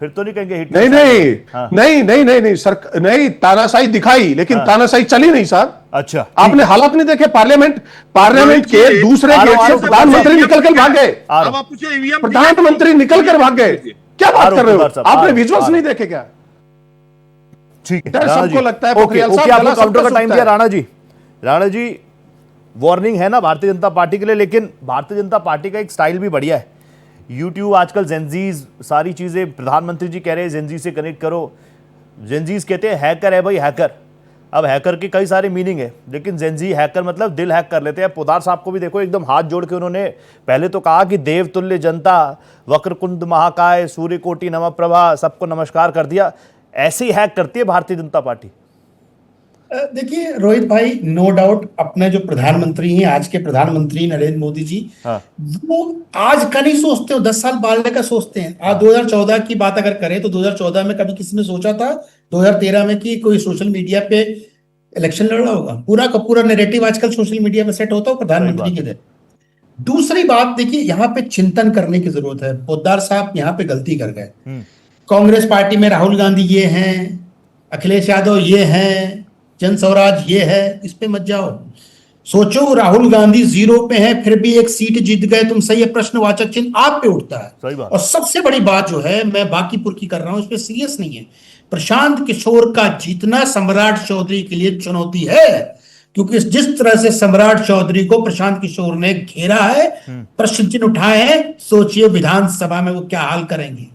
A: फिर तो नहीं कहेंगे हिट।
F: नहीं नहीं,
A: हाँ।
F: नहीं नहीं नहीं नहीं सर, नहीं, तानाशाही दिखाई लेकिन तानाशाही चली नहीं साहब।
A: अच्छा,
F: आपने हालात नहीं देखे? पार्लियामेंट के दूसरे गेट से प्रधानमंत्री निकल कर भाग गए।
G: अब आप पूछे ईवीएम
F: प्रधानमंत्री निकल कर भाग गए। क्या बात कर रहे हो? आपने विजुअल्स नहीं देखे क्या?
A: ठीक है,
F: डर
A: राणा
F: सबको
A: जी,
F: लगता है,
A: ओके
F: पोखरियाल
A: ओके,
F: साहब,
A: आपको
F: गला
A: काउंटर का
F: सबका
A: टाइम
F: सूखता
A: दिया
F: है।
A: राणा जी। राणा जी, वार्निंग है ना भारतीय जनता पार्टी के लिए, लेकिन भारतीय जनता पार्टी का एक स्टाइल भी बढ़िया है। यूट्यूब आजकल जेनजीज सारी चीजें, प्रधानमंत्री जी कह रहे हैं जेनजी से कनेक्ट करो, जेनजीज कहते हैं हैकर है भाई, हैकर। अब हैकर के कई सारे मीनिंग है, लेकिन जेनजी हैकर मतलब दिल हैक कर लेते हैं। पोदार साहब को भी देखो, एकदम हाथ जोड़ के उन्होंने पहले तो कहा कि देवतुल्य जनता, वक्रकुंड महाकाय, सूर्यकोटि नमःप्रभा, सबको नमस्कार कर दिया। ऐसे ही हैक करती है भारतीय जनता पार्टी।
D: देखिए रोहित भाई, नो डाउट अपने जो प्रधानमंत्री हैं, आज के प्रधानमंत्री नरेंद्र मोदी जी,
A: हाँ।
D: वो आज का नहीं सोचते हो, 10 साल बाद का सोचते हैं। आज 2014 की बात अगर करें तो 2014 में कभी किसी ने सोचा था 2013 में कि कोई सोशल मीडिया पे इलेक्शन लड़ रहा होगा? पूरा का पूरा नैरेटिव आजकल सोशल मीडिया पे सेट होता है प्रधानमंत्री के लिए। दूसरी बात देखिए, यहाँ पे चिंतन करने की जरूरत है। पोद्दार साहब यहाँ पे गलती कर गए। कांग्रेस पार्टी में राहुल गांधी ये हैं, अखिलेश यादव ये हैं, जन स्वराज ये है, इस पे मत जाओ। सोचो राहुल गांधी 0 पे हैं, फिर भी एक सीट जीत गए, तुम सही है, प्रश्नवाचक चिन्ह आप पे उठता है।
A: सही बात।
D: और सबसे बड़ी बात जो है, मैं बांकीपुर की कर रहा हूं, इस पे सीरियस नहीं है, प्रशांत किशोर का जीतना सम्राट चौधरी के लिए चुनौती है, क्योंकि जिस तरह से सम्राट चौधरी को प्रशांत किशोर ने घेरा है, प्रश्न चिन्ह उठाए हैं, सोचिए विधानसभा में वो क्या हाल करेंगे।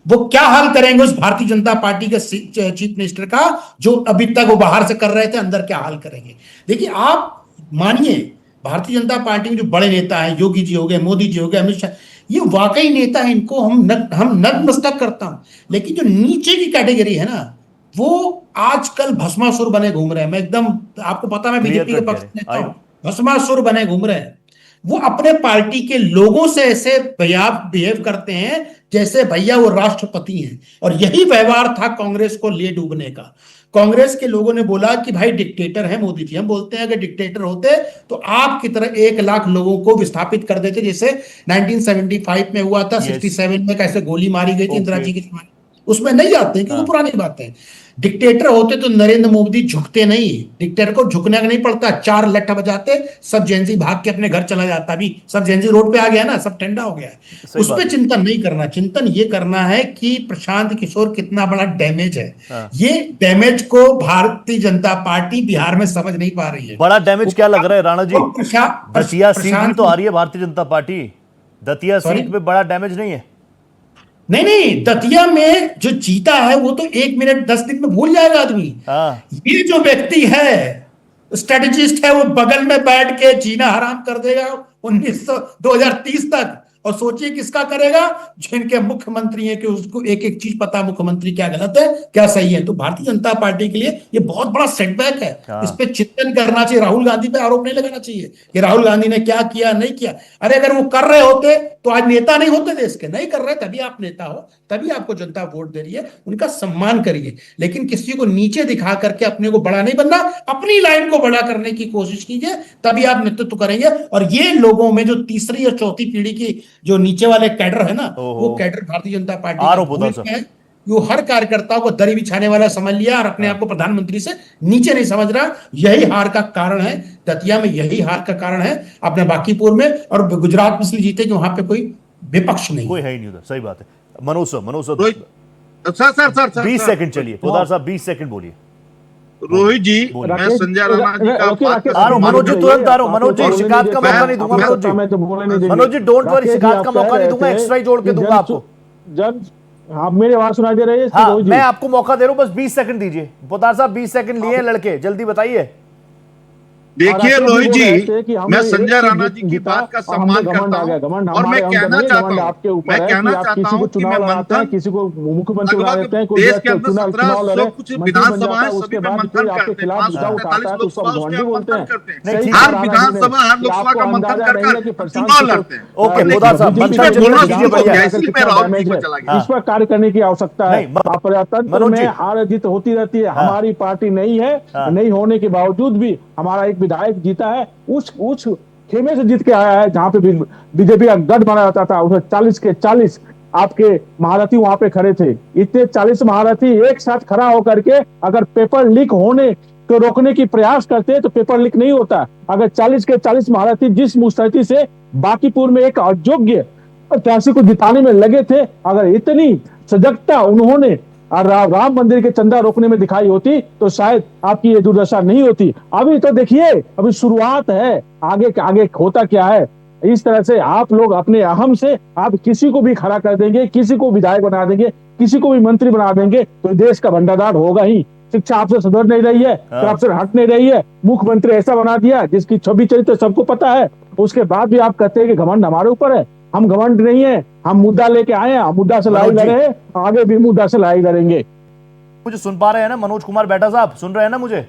D: वो क्या हाल करेंगे उस भारतीय जनता पार्टी के चीफ मिनिस्टर का, जो अभी तक वो बाहर से कर रहे थे, अंदर क्या हाल करेंगे। देखिए, आप मानिए भारतीय जनता पार्टी में जो बड़े नेता हैं, योगी जी हो गए, मोदी जी हो गए, अमित शाह, ये वाकई नेता है, इनको हम नतमस्तक करता हूं। लेकिन जो नीचे की कैटेगरी है ना, वो आजकल भस्मासुर बने घूम रहे हैं। मैं एकदम, आपको पता, मैं बीजेपी के पक्ष में नेता हूं, भस्मासुर बने घूम रहे हैं। वो अपने पार्टी के लोगों से ऐसे बिहेव करते हैं जैसे भैया वो राष्ट्रपति हैं। और यही व्यवहार था कांग्रेस को ले डूबने का। कांग्रेस के लोगों ने बोला कि भाई डिक्टेटर है मोदी जी। हम बोलते हैं अगर डिक्टेटर होते तो आपकी तरह 1 लाख लोगों को विस्थापित कर देते, जैसे 1975 में हुआ था। 67 में कैसे गोली मारी गई थी इंदिरा जी के जमाने, उसमें नहीं जाते हैं क्योंकि पुरानी बातें। डिक्टेटर होते तो नरेंद्र मोदी झुकते नहीं, डिक्टेटर को झुकने का नहीं पड़ता। 4 लठ बजाते, सब जेनजी भाग के अपने घर चला जाता। अभी सब जेनजी रोड पे आ गया ना, सब ठंडा हो गया है। उस पर चिंतन नहीं करना, चिंतन ये करना है कि प्रशांत किशोर कितना बड़ा डैमेज है। ये डैमेज को भारतीय जनता पार्टी बिहार में समझ नहीं पा रही है।
A: बड़ा डैमेज क्या लग रहा है राणा जी? दतिया सीट भी तो आ रही है भारतीय जनता पार्टी, दतिया सीट में बड़ा डैमेज नहीं है?
D: नहीं, दतिया में जो जीता है वो तो 1 मिनट 10 दिन में भूल जाएगा आदमी। ये जो व्यक्ति है स्ट्रेटेजिस्ट है, वो बगल में बैठ के जीना हराम कर देगा 2030 तक। और सोचिए किसका करेगा, जिनके मुख्यमंत्री है कि उसको एक एक चीज पता, मुख्यमंत्री क्या गलत है क्या सही है। तो भारतीय जनता पार्टी के लिए ये बहुत बड़ा सेटबैक है। इस पे चिंतन करना चाहिए। राहुल गांधी पे आरोप नहीं लगाना चाहिए कि राहुल गांधी ने क्या किया नहीं किया। अरे अगर वो कर रहे होते तो आज नेता नहीं होते देश के। नहीं कर रहे तभी आप नेता हो, तभी आपको जनता वोट दे रही है। उनका सम्मान करिए, लेकिन किसी को नीचे दिखा करके अपने को बड़ा नहीं बनना। अपनी लाइन को बड़ा करने की कोशिश कीजिए, तभी आप नेतृत्व करेंगे। और ये लोगों में जो तीसरी और चौथी पीढ़ी की जो नीचे वाले कैडर है ना, वो कैडर भारतीय जनता पार्टी है। वो हर कार्यकर्ता को दरी बिछाने वाला समझ लिया और अपने आप को प्रधानमंत्री से नीचे नहीं समझ रहा। यही हार का कारण है, दतिया में यही हार का कारण है। अपने बांकीपुर में और गुजरात में इसलिए जीते कि वहां पे कोई विपक्ष नहीं,
A: कोई है ही नहीं उधर। सही बात है। मनोज सर
G: सर
A: 20 सेकंड चलिए। पोदार साहब 20 सेकंड बोलिए।
G: रोहित जी, मैं संजय राणा जी का
A: मनोज जी तुरंत आ रहा हूं। मनोज जी शिकायत का मौका नहीं दूंगा। मनोज जी डोंट वरी, शिकायत का मौका नहीं दूंगा, एक्स्ट्रा ही जोड़ के दूंगा आपको।
E: आप मेरी आवाज सुनाई दे रही है?
A: हाँ, मैं आपको मौका दे रहा हूं, बस 20 सेकंड दीजिए। पोदार साहब 20 सेकंड लिए लड़के, जल्दी बताइए।
G: देखिए रोहित जी, मैं संजय राणा जी की बात का सम्मान करता हूं और मैं कहना चाहता हूं कि मैं मंथन
E: किसी को मुख्यमंत्री बना देते हैं,
G: देश के अंदर 1700 कुछ विधानसभा है, सभी पे मंथन करते हैं। 543 लोकसभा उसके मंथन करते हैं। हर विधानसभा हर लोकसभा का मंथन कर चुनाव लड़ते हैं।
A: ओके पोदार साहब,
E: इस पर कार्य करने की आवश्यकता है। प्रजातंत्र में हार जीत होती रहती है। हमारी पार्टी नहीं है, नहीं होने के बावजूद भी हमारा एक विधायक जीता है। उस खेमे से जीत के आया है जहां पे बीजेपी का गढ़ बना जाता था। उसमें 40 के 40 आपके महारथी वहां पे खड़े थे। इतने 40 महारथी एक साथ खड़ा होकर के अगर पेपर लीक होने को रोकने की प्रयास करते तो पेपर लीक नहीं होता। अगर 40 के 40 महारथी जिस मुस्तैदी से बांकीपुर में एक अयोग्य प्रत्याशी को जिताने में लगे थे, अगर इतनी सजगता उन्होंने राम मंदिर के चंदा रोकने में दिखाई होती तो शायद आपकी ये दुर्दशा नहीं होती। अभी तो देखिए, अभी शुरुआत है, आगे आगे होता क्या है। इस तरह से आप लोग अपने अहम से आप किसी को भी खड़ा कर देंगे, किसी को विधायक बना देंगे, किसी को भी मंत्री बना देंगे तो देश का भंडार होगा ही। शिक्षा आपसे सुधर नहीं रही है, करप्शन हट नहीं रही है। मुख्यमंत्री ऐसा बना दिया जिसकी छवि चरित्र सबको पता है, उसके बाद भी आप कहते हैं कि घमंड हमारे ऊपर है। हम घमंड नहीं है, हम मुद्दा लेके आए हैं, हम मुद्दा से लड़ाई लड़ रहे हैं, आगे भी मुद्दा से लड़ाई लड़ेंगे।
A: मुझे सुन पा रहे हैं ना मनोज कुमार बेटा साहब, सुन रहे हैं ना मुझे?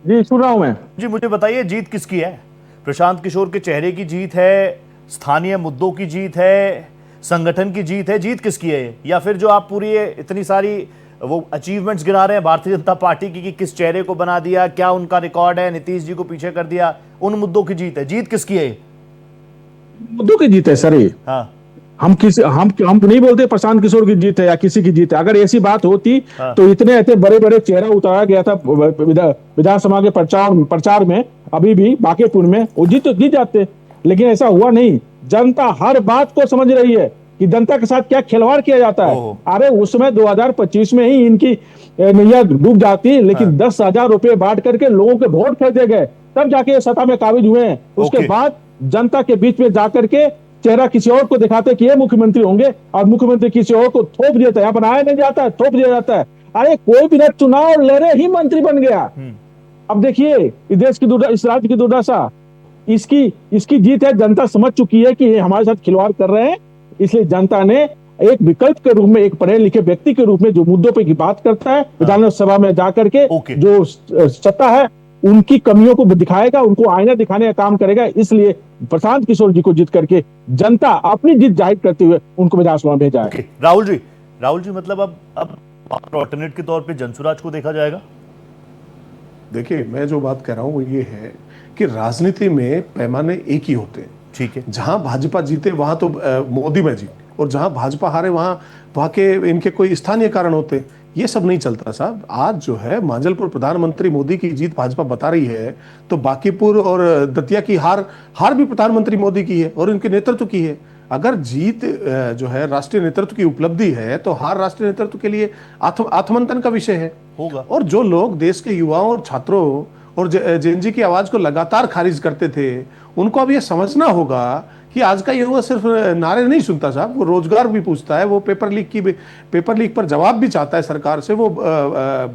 E: जी सुन रहा हूं मैं
A: जी। मुझे बताइए जीत किसकी है? प्रशांत किशोर के चेहरे की जीत है, स्थानीय मुद्दों की जीत है, संगठन की जीत है? जीत किसकी है? या फिर जो आप पूरी इतनी सारी वो अचीवमेंट्स गिना रहे हैं भारतीय जनता पार्टी की कि किस चेहरे को बना दिया, क्या उनका रिकॉर्ड है, नीतीश जी को पीछे कर दिया, उन मुद्दों की जीत है? जीत किसकी है?
E: मुद्दों की जीत है सर ये।
A: हाँ।
E: हम नहीं बोलते प्रशांत किशोर की जीत है या किसी की जीत है। अगर ऐसी बात होती तो इतने बड़े बड़े चेहरा उतारा गया था विधानसभा के प्रचार में, अभी भी बांकीपुर में, वो जीत जाते। लेकिन ऐसा हुआ नहीं। जनता हर बात को समझ रही है कि जनता के साथ क्या खिलवाड़ किया जाता है। अरे उस समय 2025 में ही इनकी नैया डूब जाती, लेकिन 10,000 रुपए बांट करके लोगों के वोट खरीदे गए, तब जाके सत्ता में काबिज हुए हैं। उसके बाद जनता के बीच में जाकर के चेहरा किसी और को दिखाते कि ये मुख्यमंत्री होंगे और मुख्यमंत्री किसी और को थोप दिया था। यहाँ बनाया नहीं जाता है, थोप दिया जाता है। अरे कोई भी ना चुनाव लड़े ही मंत्री बन गया। अब देखिए इस देश की इस राज्य की दुर्दशा, इसकी जीत है। जनता समझ चुकी है कि ये हमारे साथ खिलवाड़ कर रहे हैं, इसलिए जनता ने एक विकल्प के रूप में, एक पढ़े लिखे व्यक्ति के रूप में जो मुद्दों पे की बात करता है, विधानसभा में जाकर के जो सत्ता है उनकी कमियों को दिखाएगा, उनको आईना दिखाने का काम करेगा। इसलिए प्रशांत किशोर जी को जीत करके जनता अपनी जीत जाहिर करते हुए उनको विधानसभा में भेजा है।
A: राहुल जी मतलब अब ऑल्टरनेट के तौर पे जनसुराज को देखा जाएगा।
F: देखिए, मैं जो बात कह रहा हूं वो ये है कि राजनीति में पैमाने एक ही होते हैं।
A: ठीक है,
F: जहां भाजपा जीते वहां तो मोदी में जीते, और जहां भाजपा हारे वहां के इनके कोई स्थानीय कारण होते। ये सब नहीं चलता साहब। आज जो है मांजलपुर प्रधानमंत्री मोदी की जीत भाजपा बता रही है, तो बांकीपुर और दतिया की हार भी प्रधानमंत्री मोदी की है और इनके नेतृत्व की है। अगर जीत जो है राष्ट्रीय नेतृत्व की उपलब्धि है, तो हार राष्ट्रीय नेतृत्व के लिए आत्ममंथन का विषय है
A: होगा।
F: और जो लोग देश के युवाओं और छात्रों और जेएनजी की आवाज को लगातार खारिज करते थे, उनको अब यह समझना होगा कि आज का युवा सिर्फ नारे नहीं सुनता साहब, वो रोजगार भी पूछता है, वो पेपर लीक पर जवाब भी चाहता है सरकार से, वो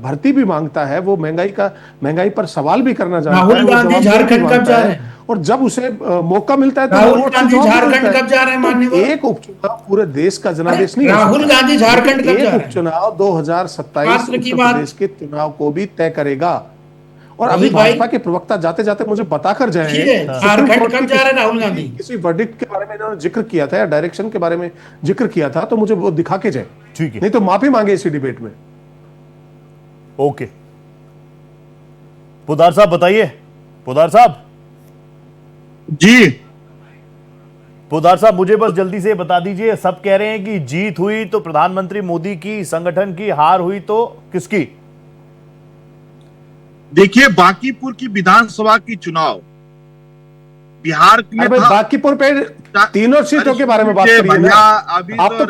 F: भर्ती भी मांगता है, वो महंगाई पर सवाल भी करना चाहता है।
D: राहुल गांधी झारखंड कब जा रहे हैं?
F: और जब उसे मौका मिलता है तो
D: राहुल गांधी झारखंड कब जा रहे हैं? माननीय
F: एक उपचुनाव पूरे देश का जनादेश नहीं,
D: राहुल गांधी झारखंड कब जा रहे हैं?
F: एक उपचुनाव 2027 उत्तर प्रदेश के चुनाव को भी तय करेगा। और अभी भाजपा के प्रवक्ता जाते जाते मुझे बताकर जाएंगे
D: झारखंड कब जा रहे हैं राहुल गांधी।
F: किसी वर्डिक्ट के बारे में इन्होंने जिक्र किया था या डायरेक्शन के बारे में जिक्र किया था, तो मुझे वो दिखा के जाए।
A: ठीक है,
F: नहीं तो माफी मांगे इसी डिबेट में।
A: ओके, पोद्दार साहब बताइए। पोद्दार साहब
G: जी,
A: पोद्दार साहब मुझे बस जल्दी से बता दीजिए, सब कह रहे हैं कि जीत हुई तो प्रधानमंत्री मोदी की, संगठन की, हार हुई तो किसकी?
G: देखिए, बांकीपुर की विधानसभा की चुनाव बिहार में था।
F: बांकीपुर पे तीनों सीटों के बारे में बात करिए ना। आप तो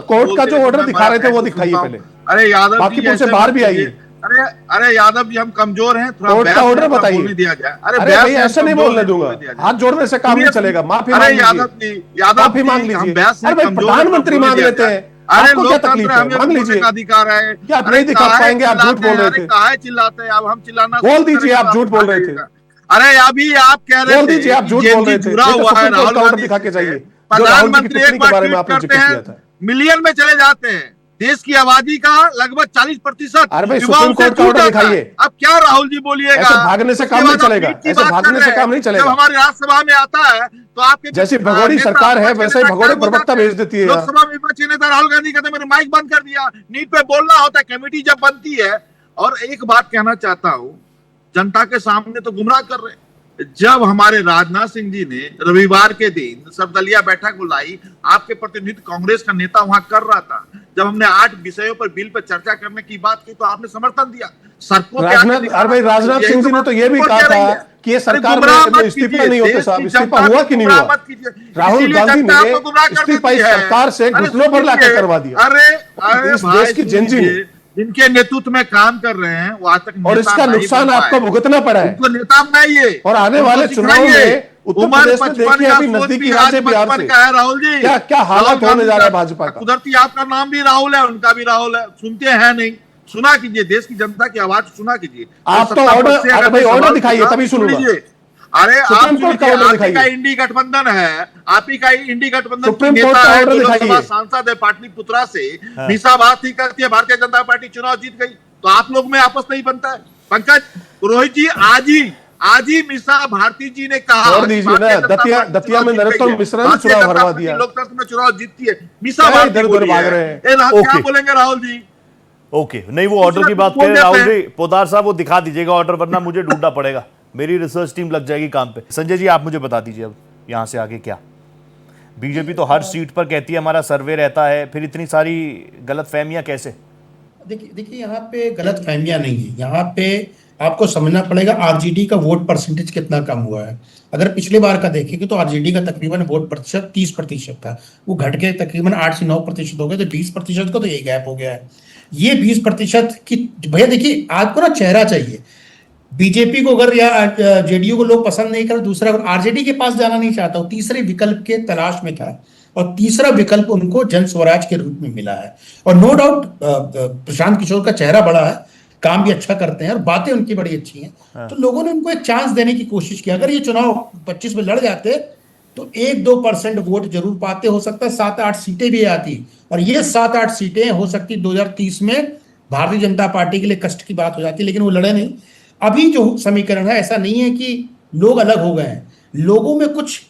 F: कोर्ट का जो ऑर्डर दिखा रहे थे वो दिखाइए पहले।
G: अरे यादव जी,
F: बांकीपुर से बाहर भी आइए।
G: अरे यादव जी, हम कमजोर हैं, थोड़ा
F: कोर्ट का ऑर्डर बताइए।
G: दिया जाए।
F: अरे भाई ऐसे नहीं बोलने दूंगा, हाथ जोड़ने से काम नहीं चलेगा। माफी मांग लीजिए। अरे भाई प्रधानमंत्री मांग लेते हैं, आपको क्या तकलीफ है? मांग लीजिए।
G: अधिकार है
F: क्या आप नहीं दिखा पाएंगे? आप झूठ बोल रहे थे।
G: कहा चिल्लाते हैं, अब हम चिल्लाना
F: बोल दीजिए, आप झूठ बोल रहे थे।
G: अरे अभी आप कह रहे थे,
F: बोल दीजिए, आप झूठ बोल रहे थे।
G: जुड़ा हुआ है राहुल गांधी
F: दिखा के जाइए।
G: प्रधानमंत्री एक बार ट्वीट करते हैं, मिलियन में चले जाते हैं। देश की आबादी का लगभग 40%
F: अरे भाई सुप्रीम कोर्ट का ऑर्डर दिखाइए।
G: अब क्या राहुल जी बोलिएगा?
F: ऐसे भागने से काम नहीं चलेगा, ऐसे भागने से काम नहीं चलेगा।
G: जब हमारे राज्यसभा में आता है तो आपके
F: जैसी भगोड़ी सरकार है वैसे ही भगोड़े प्रवक्ता भेज देती है।
G: लोकसभा में विपक्षी नेता राहुल गांधी कहते मेरे माइक बंद कर दिया। नीट पे बोलना होता है, कमेटी जब बनती है। और एक बात कहना चाहता हूँ, जनता के सामने तो गुमराह कर रहे हैं। जब हमारे राजनाथ सिंह जी ने रविवार के दिन सर्वदलीय बैठक बुलाई, आपके प्रतिनिधित्व कांग्रेस का नेता वहां कर रहा था। जब हमने 8 विषयों पर बिल पर चर्चा करने की बात की तो आपने समर्थन दिया।
F: राजनाथ सिंह जी ने तो यह भी कहा था कि ये सरकार में इस्तीफा नहीं होते साहब। इस्तीफा हुआ कि नहीं हुआ? राहुल गांधी ने इस्तीफा इस सरकार से घुटनों पर लाकर करवा दिया।
G: अरे
F: इस देश की जेएनजी ने
G: जिनके नेतृत्व में काम कर रहे हैं वो आज तक,
F: और इसका नुकसान आपको भुगतना पड़ा है।
G: उनको नेता बनाइए
F: और आने वाले चुनाव में उत्तर प्रदेश में देखिए, अभी नजदीकी राज्य बिहार से
G: राहुल जी
F: क्या हालत होने जा रहा है भाजपा का।
G: कुदरती आपका नाम भी राहुल है, उनका भी राहुल है, सुनते हैं नहीं। सुना कीजिए, देश की जनता की आवाज सुना कीजिए।
F: आप तो ऑर्डर दिखाइए तभी सुनूंगा।
G: अरे
F: सुप्रीम कोर्ट का ऑर्डर दिखाइए।
G: आपका इंडी गठबंधन है, आप ही का इंडी गठबंधन
F: सुप्रीम कोर्ट का ऑर्डर दिखाइए।
G: सांसद है पाटलिपुत्रा से, मीसा बात ही करती है, भारतीय जनता पार्टी चुनाव जीत गई तो आप लोग में आपस नहीं बनता है। पंकज रोहित जी, आज ही मीसा भारती जी ने कहा,
F: दीजिए ना, दतिया में नरोत्तम मिश्रा ने चुनाव हरवा दिया।
G: लोकतंत्र में चुनाव जीतती है मीसा भारती,
F: भाग रहे हैं।
G: क्या बोलेंगे राहुल जी?
A: ओके, नहीं वो ऑर्डर की बात करें राहुल जी। पोद्दार साहब वो दिखा दीजिएगा ऑर्डर, वरना मुझे ढूंढना पड़ेगा, मेरी रिसर्च टीम लग जाएगी काम पे। संजय जी आप मुझे बता दीजिए अब यहां से आगे क्या। बीजेपी तो हर सीट पर कहती है हमारा सर्वे रहता है, फिर इतनी सारी गलतफहमियां कैसे?
D: देखिए यहाँ पे गलतफहमियां नहीं है। यहाँ पे आपको समझना पड़ेगा आरजेडी का वोट परसेंटेज कितना कम हुआ है। अगर पिछले बार का देखेंगे तो आरजेडी का तकरीबन वोट प्रतिशत 30% था, वो घट के तकरीबन 8 से 9% हो गए, तो 20% का तो ये गैप हो गया है। ये 20% की भैया देखिए, आपको ना चेहरा चाहिए। बीजेपी को अगर या जेडीयू को लोग पसंद नहीं कर, दूसरा आरजेडी के पास जाना नहीं चाहता, तीसरे विकल्प के तलाश में था और तीसरा विकल्प उनको जन स्वराज के रूप में मिला है। और नो डाउट प्रशांत किशोर का चेहरा बड़ा है, काम भी अच्छा करते हैं और बातें उनकी बड़ी अच्छी हैं। तो लोगों ने उनको एक चांस देने की कोशिश की। अगर ये चुनाव 25 में लड़ जाते तो 1-2% वोट जरूर पाते, हो सकता है 7-8 सीटें भी आती, और ये 7-8 सीटें हो सकती 2030 में भारतीय जनता पार्टी के लिए कष्ट की बात हो जाती, लेकिन वो लड़े नहीं। अभी जो समीकरण है ऐसा नहीं है कि लोग अलग हो गए हैं, लोगों में कुछ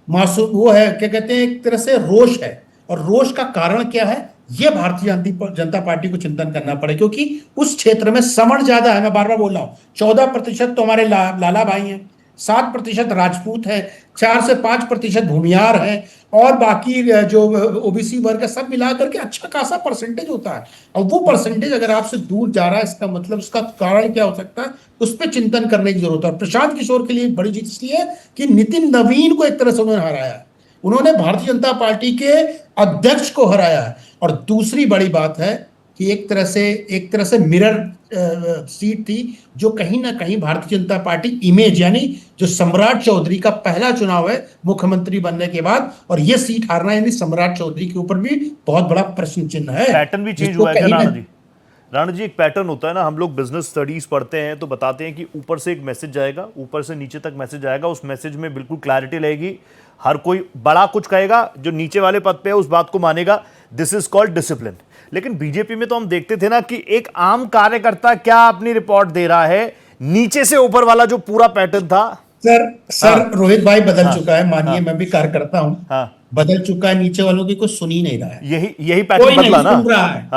D: मासूम वो है, क्या कहते हैं, एक तरह से रोष है। और रोष का कारण क्या है, ये भारतीय जनता पार्टी को चिंतन करना पड़े, क्योंकि उस क्षेत्र में समण ज्यादा है। मैं बार बार बोल रहा हूं, 14% तो हमारे लाला भाई हैं, 7% राजपूत है, 4 से 5% भूमियार है, और बाकी जो ओबीसी वर्ग है, सब मिलाकर के अच्छा खासा परसेंटेज होता है। और वो परसेंटेज अगर आपसे दूर जा रहा है, इसका मतलब उसका कारण क्या हो सकता है, उस पर चिंतन करने की जरूरत है। प्रशांत किशोर के लिए बड़ी जीत इसलिए है कि नितिन नवीन को एक तरह से उन्होंने हराया है, उन्होंने भारतीय जनता पार्टी के अध्यक्ष को हराया है। और दूसरी बड़ी बात है कि एक तरह से मिरर सीट थी, जो कहीं ना कहीं भारतीय जनता पार्टी इमेज, यानी जो सम्राट चौधरी का पहला चुनाव है मुख्यमंत्री बनने के बाद, और ये सीट हारना यानी सम्राट चौधरी के ऊपर भी बहुत बड़ा प्रश्न चिन्ह है।
A: पैटर्न भी चेंज हुआ है क्या राणा जी? राणा जी, एक पैटर्न होता है ना, हम लोग बिजनेस स्टडीज पढ़ते हैं तो बताते हैं कि ऊपर से एक मैसेज जाएगा, ऊपर से नीचे तक मैसेज आएगा, उस मैसेज में बिल्कुल क्लैरिटी रहेगी, हर कोई बड़ा कुछ कहेगा, जो नीचे वाले पद पे है उस बात को मानेगा। This is called discipline. लेकिन बीजेपी में तो हम देखते थे ना कि एक आम कार्यकर्ता क्या अपनी रिपोर्ट दे रहा है, नीचे से ऊपर वाला जो पूरा पैटर्न था।
D: सर रोहित भाई बदल चुका है, मानिए मैं भी कार्यकर्ता हूं, बदल चुका है, नीचे वालों की कोई सुन ही नहीं रहा है।
A: यही पैटर्न बदला ना,
D: सुन रहा है,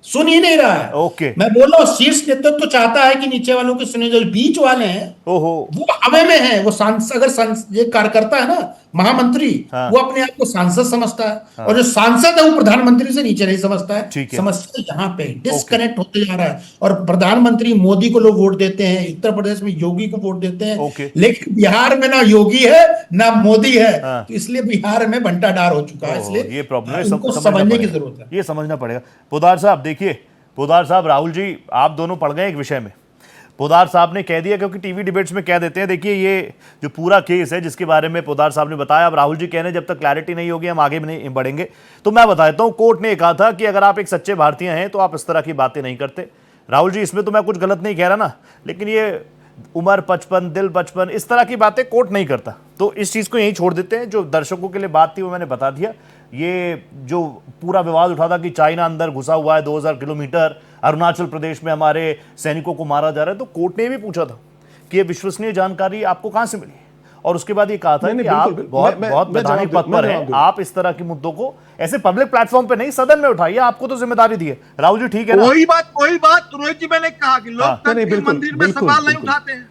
D: सुन ही नहीं रहा है।
A: ओके,
D: मैं बोल रहा हूँ शीर्ष नेतृत्व तो चाहता है कि नीचे वालों की सुने, जो बीच वाले हैं वो हवा में है। वो सांसद, अगर ये कार्यकर्ता है ना, महामंत्री, वो अपने आप को सांसद समझता है, और जो सांसद है वो प्रधानमंत्री से नीचे नहीं समझता है। समस्या यहाँ पे डिस्कनेक्ट होते जा रहा है। और प्रधानमंत्री मोदी को लोग वोट देते हैं, उत्तर प्रदेश में योगी को वोट देते हैं, लेकिन बिहार में ना योगी है ना मोदी है, तो इसलिए बिहार में बंटाढार हो चुका है। इसलिए
A: ये प्रॉब्लम है,
D: समझने की जरूरत है,
A: ये समझना पड़ेगा। पोद्दार साहब देखिए, पोद्दार साहब, राहुल जी आप दोनों पड़ गए एक विषय में। पोद्दार साहब ने कह दिया, क्योंकि टीवी डिबेट्स में कह देते हैं, देखिए ये जो पूरा केस है जिसके बारे में पोद्दार साहब ने बताया, अब राहुल जी कह रहे हैं जब तक क्लैरिटी नहीं होगी हम आगे भी नहीं बढ़ेंगे। तो मैं बता देता हूं, कोर्ट ने कहा था कि अगर आप एक सच्चे भारतीय हैं तो आप इस तरह की बातें नहीं करते। राहुल जी, इसमें तो मैं कुछ गलत नहीं कह रहा ना, लेकिन ये उम्र 55, दिल 55, इस तरह की बातें कोर्ट नहीं करता। तो इस चीज़ को यहीं छोड़ देते हैं। जो दर्शकों के लिए बात थी वो मैंने बता दिया। ये जो पूरा विवाद उठा था कि चाइना अंदर घुसा हुआ है 2000 किलोमीटर, अरुणाचल प्रदेश में हमारे सैनिकों को मारा जा रहा है, तो कोर्ट ने भी पूछा था कि ये विश्वसनीय जानकारी आपको कहां से मिली, और उसके बाद ये कहा था कि आप बहुत वैधानिक पद पर हैं, आप इस तरह के मुद्दों को ऐसे पब्लिक प्लेटफॉर्म पे नहीं, सदन में उठाइए, आपको तो जिम्मेदारी दी है। राहुल जी ठीक है ना?
G: वही बात रोहित जी, मैंने कहा कि लोकतंत्र के मंदिर में सवाल नहीं उठाते हैं।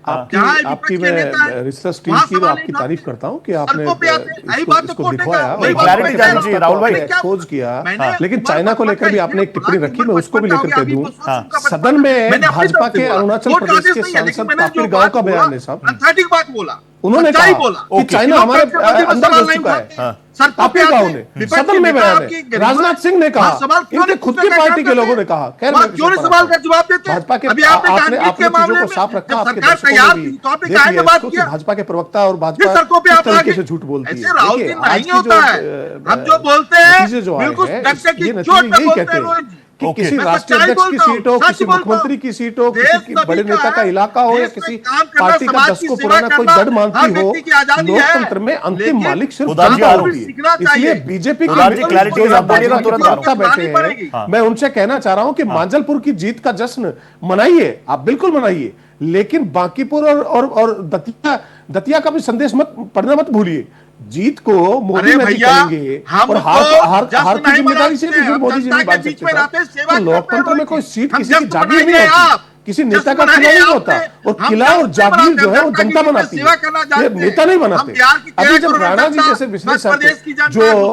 F: आपकी मैं रिसर्च टीम की आपकी तारीफ करता हूं कि आपने इसको दिखवाया,
A: क्लैरिटी जानी चाहिए राहुल भाई,
F: खोज किया। लेकिन चाइना को लेकर भी आपने एक टिप्पणी रखी, मैं उसको भी लेकर के दूं। सदन में भाजपा के अरुणाचल प्रदेश के सांसद काफिर गांव का बयान है साहब,
G: एंथेटिक बात बोला,
F: उन्होंने कहा कि चाइना हमारे अंदर घुस चुका है। काफिर गांव ने सदन में बयान है, राजनाथ सिंह ने कहा, इनके खुद की पार्टी के लोगों ने कहा। खैर,
G: क्यों नहीं सवाल का जवाब देते?
F: भाजपा के
G: अभी आपने
F: चीजों को साफ रखा, आपके दर्शकों ने भी देख लिया इसको कि भाजपा के प्रवक्ता और भाजपा किस तरीके से झूठ बोलती है। देखिए आज की
G: जो बोलते हैं
F: नतीजे जो आए हैं, ये नतीजे यही कहते हैं कि किसी राष्ट्रीय अध्यक्ष की सीट हो, किसी मुख्यमंत्री की सीट हो, किसी बड़े नेता का इलाका हो, या किसी पार्टी का दशकों पुराना कोई गढ़ मानती हो, लोकतंत्र में अंतिम मालिक सिर्फ जनता होती है। इसलिए बीजेपी के बैठे हैं, मैं उनसे कहना चाह रहा हूं कि मांजलपुर की जीत का जश्न मनाइए, आप बिल्कुल मनाइए, लेकिन बांकीपुर और दतिया का भी संदेश पढ़ना मत भूलिए। जीत को मोदी मैजिक करेंगे और हार की जिम्मेदारी से भी मोदी जी नहीं बांध सकते। तो लोकतंत्र में कोई सीट किसी की जागीर नहीं होती, किसी नेता का किला नहीं होता, और किला और जागीर जो है वो जनता बनाती है, ये नेता नहीं बनाते। अभी जब राणा जी जैसे विश्लेषक जो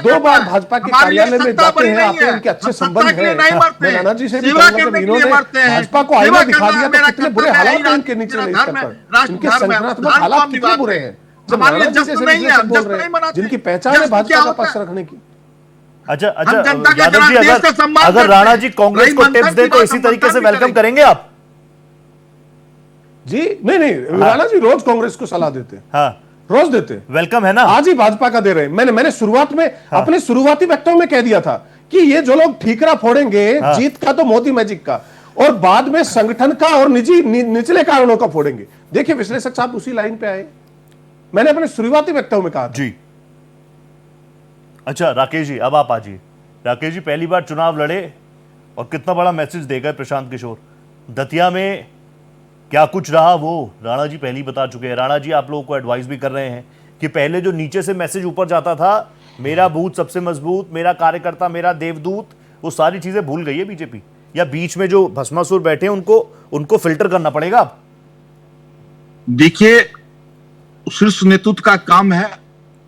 F: 2 बार भाजपा के कार्यालय में जाते हैं, आपके उनके अच्छे संबंध है, मैं राणा जी से भी कहूंगा कि इन्होंने भाजपा को आईना दिखा दिया तो कितने बुरे हालात हैं इनके निचले स्तर पर, इनके संगठनात्मक हालात कितने बुरे हैं। जिनकी पहचान है भाजपा का पक्ष रखने की।
A: अच्छा यादव जी, अगर राणा जी कांग्रेस को टिप्स दे तो इसी तरीके से वेलकम करेंगे आप
F: जी? नहीं, राणा जी रोज कांग्रेस को सलाह देते हैं। हाँ, रोज देते हैं,
A: वेलकम है ना।
F: आज ही भाजपा का दे रहे हैं। मैंने शुरुआत में अपने शुरुआती वक्तव्य में कह दिया था कि ये जो लोग ठीकरा फोड़ेंगे जीत का तो मोदी मैजिक का, और बाद में संगठन का और निचले कारणों का फोड़ेंगे। देखिए विश्लेषक साहब उसी लाइन पे आए, मैंने अपने शुरुआती वक्तव्य में कहा
A: जी। अच्छा राकेश जी, अब आप आजिए। राकेश जी, पहली बार चुनाव लड़े और कितना बड़ा मैसेज देगा प्रशांत किशोर। दतिया में क्या कुछ रहा वो राणा जी पहले ही बता चुके हैं। राणा जी आप लोगों को एडवाइस भी कर रहे हैं कि पहले जो नीचे से मैसेज ऊपर जाता था, मेरा बूथ सबसे मजबूत, मेरा कार्यकर्ता मेरा देवदूत, वो सारी चीजें भूल गई है बीजेपी? या बीच में जो भस्मासुर बैठे हैं उनको फिल्टर करना पड़ेगा अब?
G: देखिए, शीर्ष नेतृत्व का काम है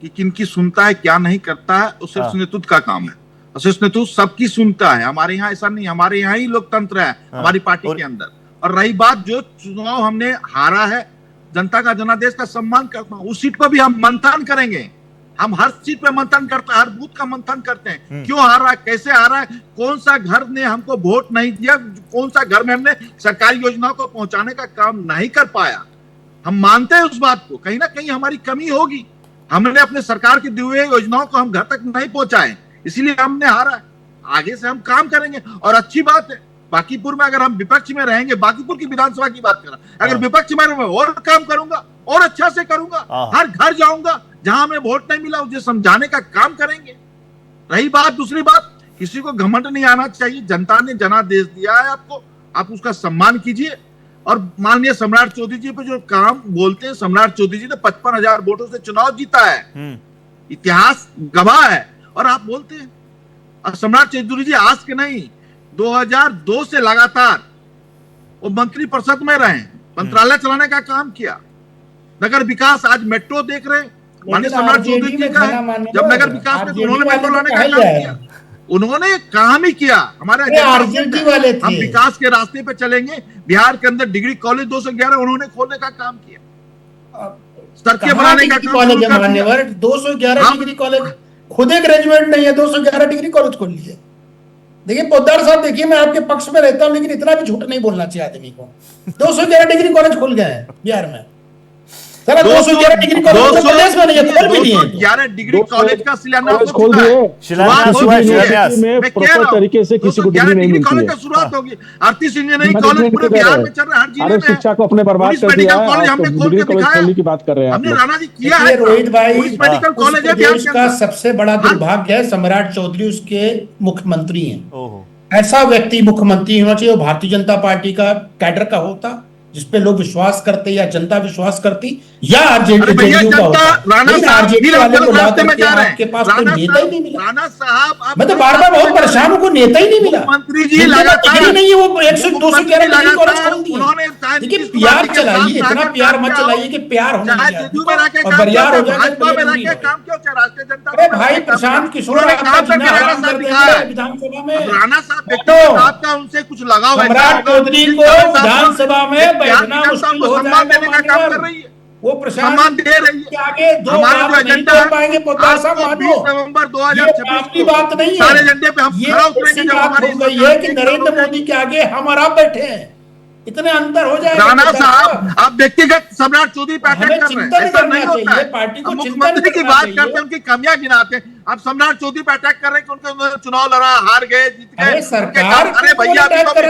G: कि किनकी सुनता है क्या नहीं करता है, वो शीर्ष नेतृत्व का काम है। और शीर्ष नेतृत्व सबकी सुनता है। हमारे यहाँ ऐसा नहीं, हमारे यहाँ ही लोकतंत्र है हमारी पार्टी के अंदर। और रही बात जो चुनाव हमने हारा है, जनता का जनादेश का सम्मान करता हूं, उस सीट पर भी हम मंथन करेंगे। हम हर सीट पे मंथन करते हैं, हर बूथ का मंथन करते हैं। क्यों हारा है, कैसे हारा है, कौन सा घर ने हमको वोट नहीं दिया, कौन सा घर में हमने सरकारी योजनाओं को पहुंचाने का काम नहीं कर पाया। हम मानते हैं उस बात को, कहीं ना कहीं हमारी कमी होगी। हमने अपने सरकार की दी हुई योजनाओं को हम घर तक नहीं पहुंचाए, इसीलिए हमने हारा है। आगे से हम काम करेंगे। और अच्छी बात है, बांकीपुर में अगर हम विपक्ष में रहेंगे, बांकीपुर की विधानसभा की बात कर रहा, अगर विपक्ष में मैं और काम करूंगा और अच्छा से करूंगा, हर घर जाऊंगा, जहां हमें वोट नहीं मिला उसे समझाने का काम करेंगे। रही बात, दूसरी बात, किसी को घमंड नहीं आना चाहिए। जनता ने जनादेश दिया है आपको, आप उसका सम्मान कीजिए। और माननीय सम्राट चौधरी जी पे जो काम बोलते हैं, सम्राट चौधरी जी ने 55,000 वोटों से चुनाव जीता है, इतिहास गवाह है। और आप बोलते हैं, और सम्राट चौधरी जी आज के नहीं, 2002 से लगातार वो मंत्री परिषद में रहे, मंत्रालय चलाने का काम किया, नगर विकास। आज मेट्रो देख रहे माननीय सम्राट चौधरी जी का है, जब नगर विकास में तो उन्होंने मेट्रो लाने का काम किया, उन्होंने काम ही किया। हमारे
D: आरजेडी वाले थे,
G: हम विकास के रास्ते पे चलेंगे। बिहार के अंदर डिग्री कॉलेज 211 उन्होंने खोलने का काम किया, सड़कें बनाने का काम
D: कॉलेज है मान्यवर, 211 डिग्री कॉलेज, खुद एक ग्रेजुएट नहीं है, 211 डिग्री कॉलेज खोल लिए। देखिए पोद्दार साहब, देखिए मैं आपके पक्ष में रहता हूं, लेकिन इतना भी झूठ नहीं बोलना चाहिए आदमी को। 211 डिग्री कॉलेज खुल गए हैं बिहार में। 211 डिग्री कॉलेज प्रदेश में नहीं है, खोल भी दिए।
G: 211 डिग्री कॉलेज का शिलान्यास
E: खोल दिए, प्रॉपर तरीके से किसी को डिग्री नहीं मिलती है।
G: शुरुआत होगी। 38 इंजीनियरिंग कॉलेज पूरे बिहार में चल रहे हैं, हर जिले में।
E: शिक्षा को अपने बर्बाद कर दिया है, डिग्री कॉलेज खोलने की बात कर रहे हैं
G: हमने। राणा जी किया है
D: रोहित भाई,
G: मेडिकल कॉलेज है बिहार
D: का सबसे बड़ा दुर्भाग्य है, सम्राट चौधरी उसके मुख्यमंत्री हैं। ऐसा व्यक्ति मुख्यमंत्री होना चाहिए, वो भारतीय जनता पार्टी का कैडर का होता, जिसपे लोग विश्वास करते या जनता विश्वास करती, या आरजेडी का होता। आरजेडी वाले को ला करके आपके पास कोई नेता ही नहीं मिला।
G: राणा साहब,
D: मैं तो बार बार बहुत परेशान हूँ, कोई नेता ही नहीं मिला।
G: मंत्री जी
D: लगातार नहीं है, वो 100-211 डिग्री कॉलेज खोल दिए। देखिए प्यार चलाइए, इतना प्यार मत चलाइए कि प्यार होने लगे और बरियार हो जाए। अरे भाई प्रशांत किशोर विधानसभा में,
G: राणा साहब का उनसे कुछ लगाव है।
D: सम्राट चौधरी को विधानसभा में बैठना मुश्किल हो जाएगा। वो प्रशांत
G: दे रही है
D: आगे दो बात नहीं कर पाएंगे। पोद्दार साहब,
G: 20 नवंबर 2026
D: की बात नहीं है,
G: सारे एजेंडे पे हम खड़ा उतरेंगे जब हमारी
D: हो गई है कि नरेंद्र मोदी के आगे हम और आप बैठे हैं, इतने अंतर हो जाएगा।
G: राणा साहब, आप व्यक्तिगत सम्राट चौधरी पे अटैक कर रहे हैं, ऐसा नहीं होता है।
D: पार्टी को
G: मुख्यमंत्री की बात करते हैं, उनकी कमियां गिनाते हैं। आप सम्राट चौधरी पे अटैक कर रहे हैं कि उन्होंने चुनाव लड़ा, हार गए, जीत गए।
D: सरकार,
G: अरे भैया,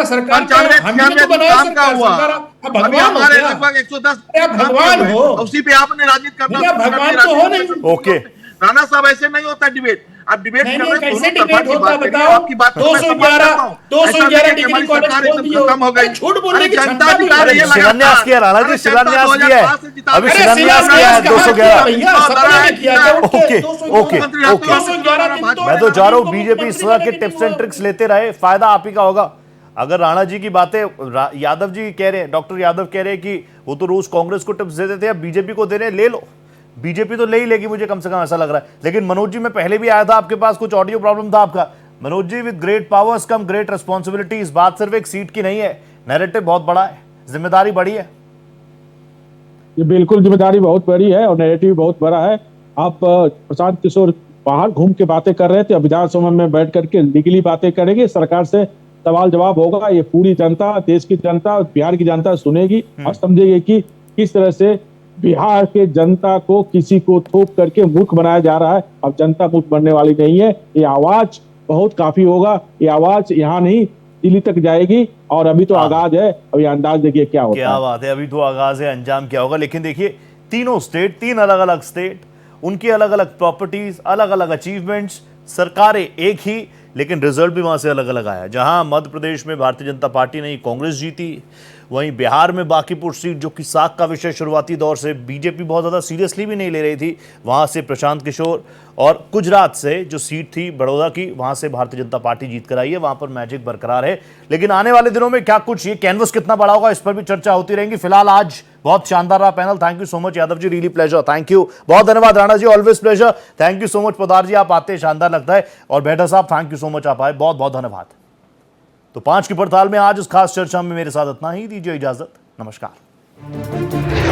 D: सरकार
G: काम का हुआ, अभी हमारे लगभग 110
D: भगवान हो,
G: उसी पे आपने राजनीति करना।
D: भगवान तो हो नहीं।
A: ओके
G: राणा साहब, ऐसे नहीं होता डिबेट। आप डिबेट कर रहे हैं,
D: कैसे डिबेट होता बताओ? 211 डिग्री कॉलेज खोल दिए,
G: खत्म हो गई।
D: झूठ बोलने की
G: जनता
D: क्षमता
G: दिखा रही है।
A: शिलान्यास किया राणा जी, शिलान्यास किया है, अभी शिलान्यास किया है 211। ओके, मैं तो जा रहा हूँ, बीजेपी इस तरह के टिप्स एंड ट्रिक्स लेते रहे, फायदा आप ही का होगा। अगर राणा जी की बातें यादव जी कह रहे हैं, डॉक्टर यादव कह रहे हैं कि वो तो रोज कांग्रेस को टिप्स देते थे, अब बीजेपी को दे रहे हैं, ले लो। बीजेपी तो ले ही लेगी, मुझे कम से कम ऐसा लग रहा है। लेकिन मनोज जी, मैं पहले भी आया था आपके पास, कुछ ऑडियो प्रॉब्लम था आपका। Manoj ji, with great powers come great responsibilities. बात सिर्फ एक सीट की नहीं है, नैरेटिव बहुत बड़ा है, जिम्मेदारी बड़ी है।
E: ये बिल्कुल जिम्मेदारी बहुत बड़ी है और नैरेटिव बहुत बड़ा है। आप प्रशांत किशोर बाहर घूम के बातें कर रहे थे, अब विधानसभा में बैठ करके लीगली बातें करेंगे, सरकार से सवाल जवाब होगा। ये पूरी जनता, देश की जनता, बिहार की जनता सुनेगी और समझेगी कि किस तरह से बिहार के जनता को किसी को थोप करके मूर्ख बनाया जा रहा है। अब जनता मूर्ख बनने वाली नहीं है। ये आवाज बहुत काफी होगा, ये आवाज यहाँ नहीं दिल्ली तक जाएगी। और अभी तो आगाज है, अभी अंदाज देखिए क्या होता है।
A: क्या बात है, अभी तो आगाज है, अंजाम क्या होगा। लेकिन देखिए, तीनों स्टेट, 3 अलग अलग स्टेट, उनकी अलग अलग प्रॉपर्टीज, अलग अलग अचीवमेंट्स, सरकारें एक ही, लेकिन रिजल्ट भी वहां से अलग अलग आया। जहां मध्य प्रदेश में भारतीय जनता पार्टी नहीं कांग्रेस जीती, वहीं बिहार में बांकीपुर सीट, जो कि साख का विषय शुरुआती दौर से बीजेपी बहुत ज़्यादा सीरियसली भी नहीं ले रही थी, वहां से प्रशांत किशोर, और गुजरात से जो सीट थी बड़ौदा की, वहां से भारतीय जनता पार्टी जीत कर आई है। वहां पर मैजिक बरकरार है, लेकिन आने वाले दिनों में क्या कुछ, ये कैनवस कितना बड़ा होगा, इस पर भी चर्चा होती रहेगी। फिलहाल आज बहुत शानदार रहा panel. Thank you so much Yadav ji, really pleasure. Thank you, बहुत धन्यवाद Rana ji, always pleasure. Thank you so much Poddar ji, आप आते हैं शानदार लगता है। और बेटा साहब, थैंक यू सो मच, आप आए, बहुत बहुत धन्यवाद। तो 5 की पड़ताल में आज इस खास चर्चा में मेरे साथ इतना ही। दीजिए इजाजत, नमस्कार।